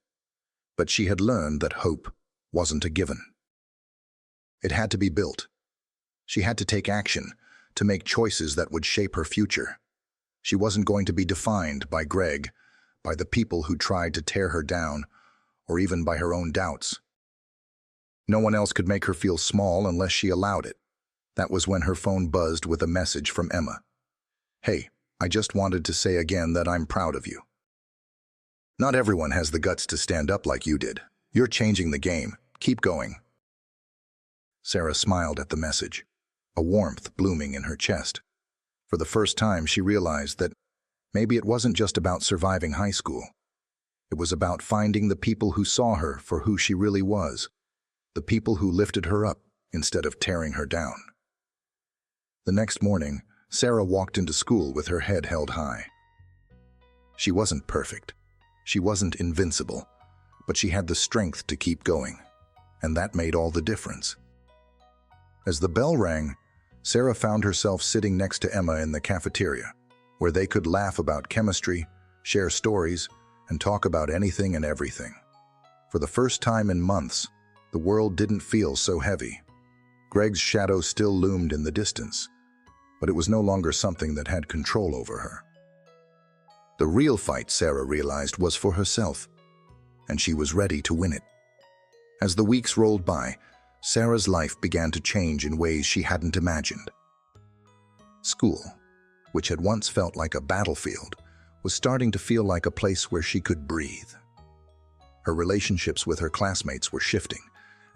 But she had learned that hope wasn't a given. It had to be built. She had to take action, to make choices that would shape her future. She wasn't going to be defined by Greg, by the people who tried to tear her down, or even by her own doubts. No one else could make her feel small unless she allowed it. That was when her phone buzzed with a message from Emma. "Hey, I just wanted to say again that I'm proud of you. Not everyone has the guts to stand up like you did. You're changing the game. Keep going." Sarah smiled at the message, a warmth blooming in her chest. For the first time, she realized that maybe it wasn't just about surviving high school. It was about finding the people who saw her for who she really was, the people who lifted her up instead of tearing her down. The next morning, Sarah walked into school with her head held high. She wasn't perfect. She wasn't invincible, but she had the strength to keep going, and that made all the difference. As the bell rang, Sarah found herself sitting next to Emma in the cafeteria, where they could laugh about chemistry, share stories, and talk about anything and everything. For the first time in months, the world didn't feel so heavy. Greg's shadow still loomed in the distance, but it was no longer something that had control over her. The real fight, Sarah realized, was for herself, and she was ready to win it. As the weeks rolled by, Sarah's life began to change in ways she hadn't imagined. School, which had once felt like a battlefield, was starting to feel like a place where she could breathe. Her relationships with her classmates were shifting,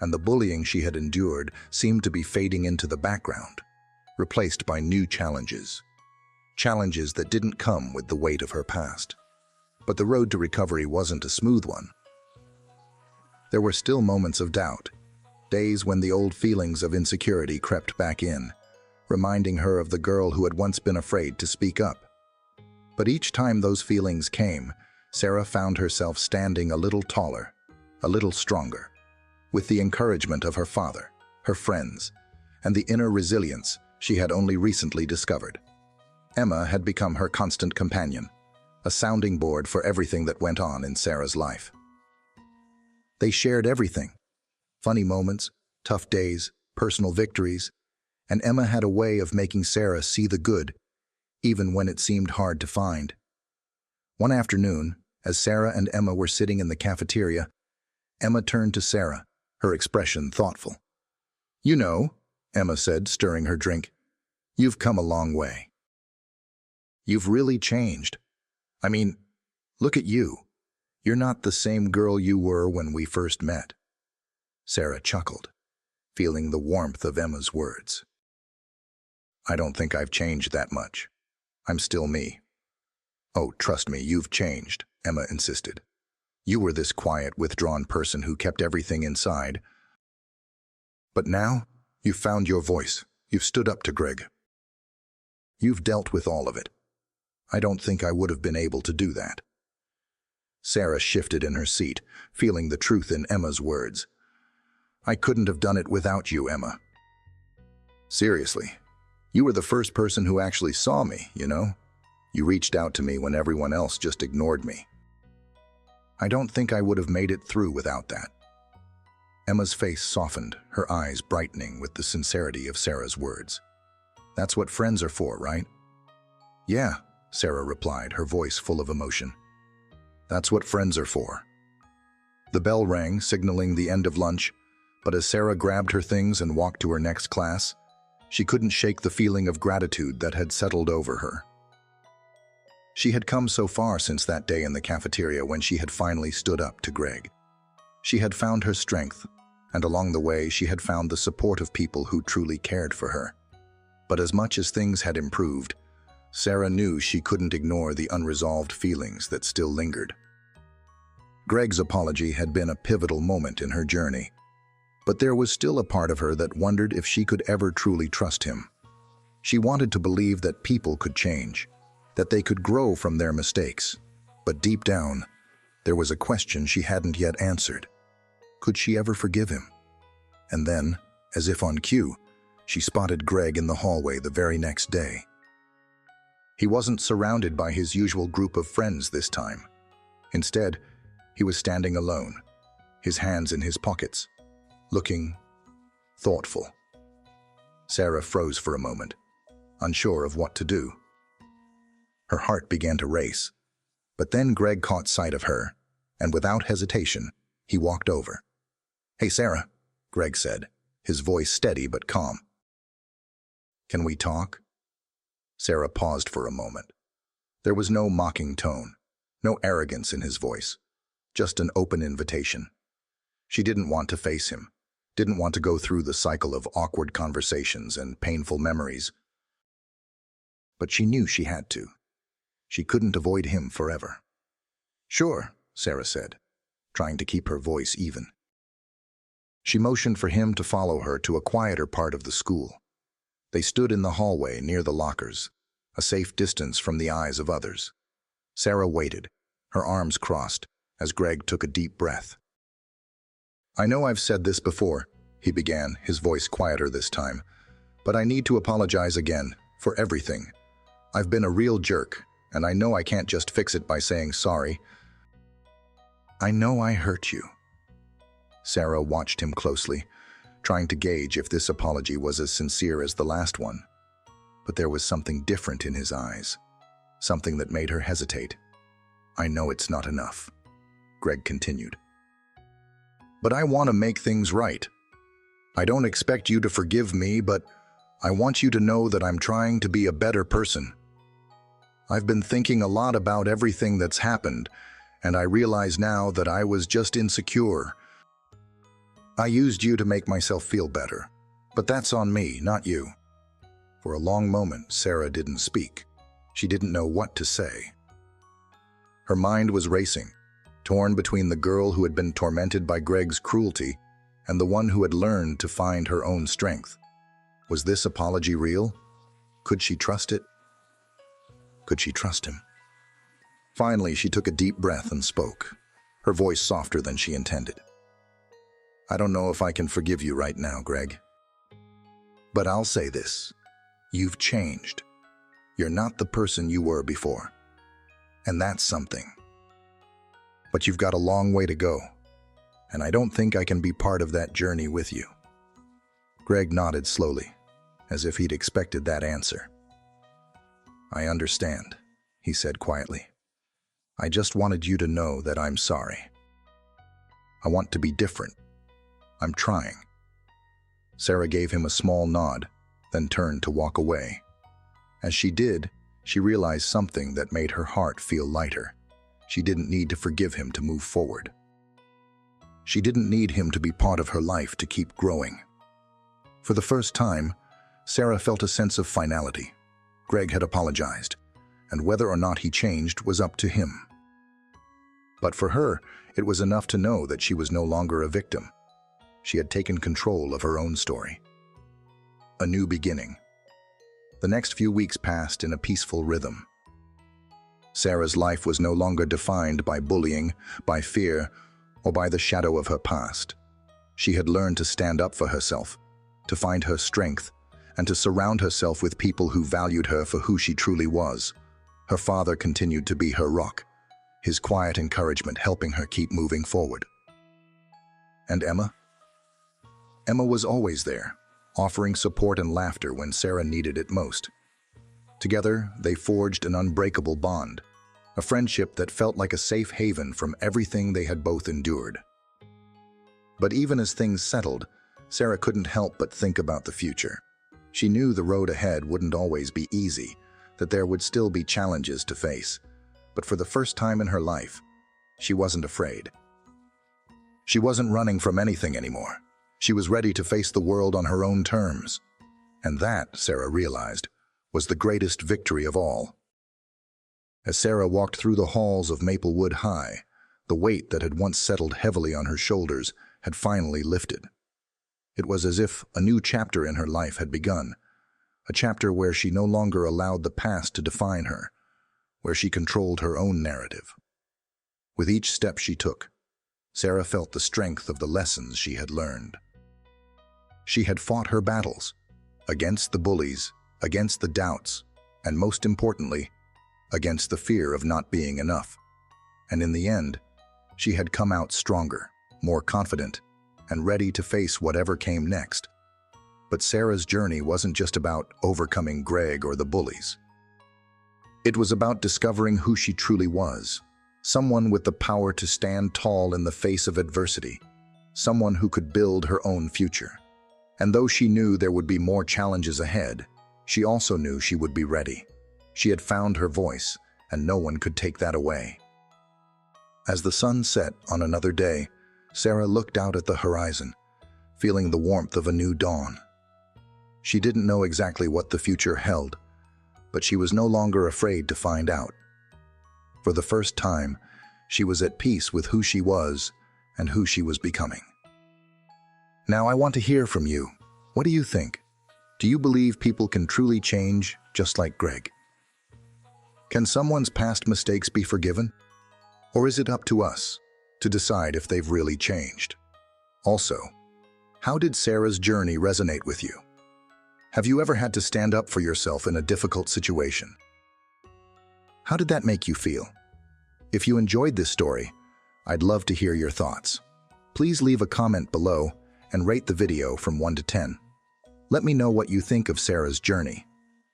and the bullying she had endured seemed to be fading into the background, replaced by new challenges. Challenges that didn't come with the weight of her past. But the road to recovery wasn't a smooth one. There were still moments of doubt, days when the old feelings of insecurity crept back in, reminding her of the girl who had once been afraid to speak up. But each time those feelings came, Sarah found herself standing a little taller, a little stronger, with the encouragement of her father, her friends, and the inner resilience she had only recently discovered. Emma had become her constant companion, a sounding board for everything that went on in Sarah's life. They shared everything: funny moments, tough days, personal victories, and Emma had a way of making Sarah see the good, even when it seemed hard to find. One afternoon, as Sarah and Emma were sitting in the cafeteria, Emma turned to Sarah, her expression thoughtful. "You know," Emma said, stirring her drink, "you've come a long way. You've really changed. I mean, look at you. You're not the same girl you were when we first met." Sarah chuckled, feeling the warmth of Emma's words. "I don't think I've changed that much. I'm still me." "Oh, trust me, you've changed," Emma insisted. "You were this quiet, withdrawn person who kept everything inside. But now, you've found your voice. You've stood up to Greg. You've dealt with all of it. I don't think I would have been able to do that." Sarah shifted in her seat, feeling the truth in Emma's words. "I couldn't have done it without you, Emma." "Seriously, You were the first person who actually saw me, you know? You reached out to me when everyone else just ignored me. I don't think I would have made it through without that." Emma's face softened, her eyes brightening with the sincerity of Sarah's words. "That's what friends are for, right?" "Yeah," Sarah replied, her voice full of emotion. "That's what friends are for." The bell rang, signaling the end of lunch, but as Sarah grabbed her things and walked to her next class, she couldn't shake the feeling of gratitude that had settled over her. She had come so far since that day in the cafeteria when she had finally stood up to Greg. She had found her strength, and along the way she had found the support of people who truly cared for her. But as much as things had improved, Sarah knew she couldn't ignore the unresolved feelings that still lingered. Greg's apology had been a pivotal moment in her journey, but there was still a part of her that wondered if she could ever truly trust him. She wanted to believe that people could change, that they could grow from their mistakes, but deep down, there was a question she hadn't yet answered. Could she ever forgive him? And then, as if on cue, she spotted Greg in the hallway the very next day. He wasn't surrounded by his usual group of friends this time. Instead, he was standing alone, his hands in his pockets, looking thoughtful. Sarah froze for a moment, unsure of what to do. Her heart began to race, but then Greg caught sight of her, and without hesitation, he walked over. "Hey, Sarah," Greg said, his voice steady but calm. "Can we talk?" Sarah paused for a moment. There was no mocking tone, no arrogance in his voice, just an open invitation. She didn't want to face him, didn't want to go through the cycle of awkward conversations and painful memories. But she knew she had to. She couldn't avoid him forever. "Sure," Sarah said, trying to keep her voice even. She motioned for him to follow her to a quieter part of the school. They stood in the hallway near the lockers, a safe distance from the eyes of others. Sarah waited, her arms crossed, as Greg took a deep breath. "I know I've said this before," he began, his voice quieter this time, "but I need to apologize again for everything. I've been a real jerk, and I know I can't just fix it by saying sorry. I know I hurt you." Sarah watched him closely, trying to gauge if this apology was as sincere as the last one. But there was something different in his eyes, something that made her hesitate. "I know it's not enough," Greg continued. "But I want to make things right. I don't expect you to forgive me, but I want you to know that I'm trying to be a better person. I've been thinking a lot about everything that's happened, and I realize now that I was just insecure. I used you to make myself feel better, but that's on me, not you." For a long moment, Sarah didn't speak. She didn't know what to say. Her mind was racing, torn between the girl who had been tormented by Greg's cruelty and the one who had learned to find her own strength. Was this apology real? Could she trust it? Could she trust him? Finally, she took a deep breath and spoke, her voice softer than she intended. "I don't know if I can forgive you right now, Greg. But I'll say this. You've changed. You're not the person you were before. And that's something. But you've got a long way to go, and I don't think I can be part of that journey with you." Greg nodded slowly, as if he'd expected that answer. "I understand," he said quietly. "I just wanted you to know that I'm sorry. I want to be different. I'm trying." Sarah gave him a small nod, then turned to walk away. As she did, she realized something that made her heart feel lighter. She didn't need to forgive him to move forward. She didn't need him to be part of her life to keep growing. For the first time, Sarah felt a sense of finality. Greg had apologized, and whether or not he changed was up to him. But for her, it was enough to know that she was no longer a victim. She had taken control of her own story. A new beginning. The next few weeks passed in a peaceful rhythm. Sarah's life was no longer defined by bullying, by fear, or by the shadow of her past. She had learned to stand up for herself, to find her strength, and to surround herself with people who valued her for who she truly was. Her father continued to be her rock, his quiet encouragement helping her keep moving forward. And Emma? Emma was always there, offering support and laughter when Sarah needed it most. Together, they forged an unbreakable bond, a friendship that felt like a safe haven from everything they had both endured. But even as things settled, Sarah couldn't help but think about the future. She knew the road ahead wouldn't always be easy, that there would still be challenges to face. But for the first time in her life, she wasn't afraid. She wasn't running from anything anymore. She was ready to face the world on her own terms. And that, Sarah realized, was the greatest victory of all. As Sarah walked through the halls of Maplewood High, the weight that had once settled heavily on her shoulders had finally lifted. It was as if a new chapter in her life had begun, a chapter where she no longer allowed the past to define her, where she controlled her own narrative. With each step she took, Sarah felt the strength of the lessons she had learned. She had fought her battles, against the bullies, against the doubts, and most importantly, against the fear of not being enough. And in the end, she had come out stronger, more confident, and ready to face whatever came next. But Sarah's journey wasn't just about overcoming Greg or the bullies. It was about discovering who she truly was, someone with the power to stand tall in the face of adversity, someone who could build her own future. And though she knew there would be more challenges ahead, she also knew she would be ready. She had found her voice, and no one could take that away. As the sun set on another day, Sarah looked out at the horizon, feeling the warmth of a new dawn. She didn't know exactly what the future held, but she was no longer afraid to find out. For the first time, she was at peace with who she was and who she was becoming. Now I want to hear from you. What do you think? Do you believe people can truly change, just like Greg? Can someone's past mistakes be forgiven? Or is it up to us to decide if they've really changed? Also, how did Sarah's journey resonate with you? Have you ever had to stand up for yourself in a difficult situation? How did that make you feel? If you enjoyed this story, I'd love to hear your thoughts. Please leave a comment below and rate the video from 1 to 10. Let me know what you think of Sarah's journey.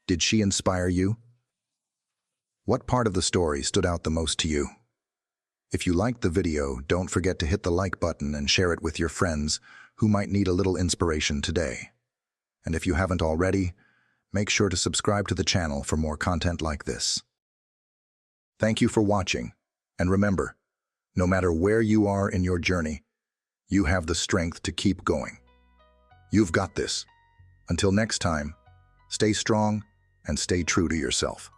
Did she inspire you? What part of the story stood out the most to you? If you liked the video, don't forget to hit the like button and share it with your friends who might need a little inspiration today. And if you haven't already, make sure to subscribe to the channel for more content like this. Thank you for watching, and remember, no matter where you are in your journey, you have the strength to keep going. You've got this. Until next time, stay strong and stay true to yourself.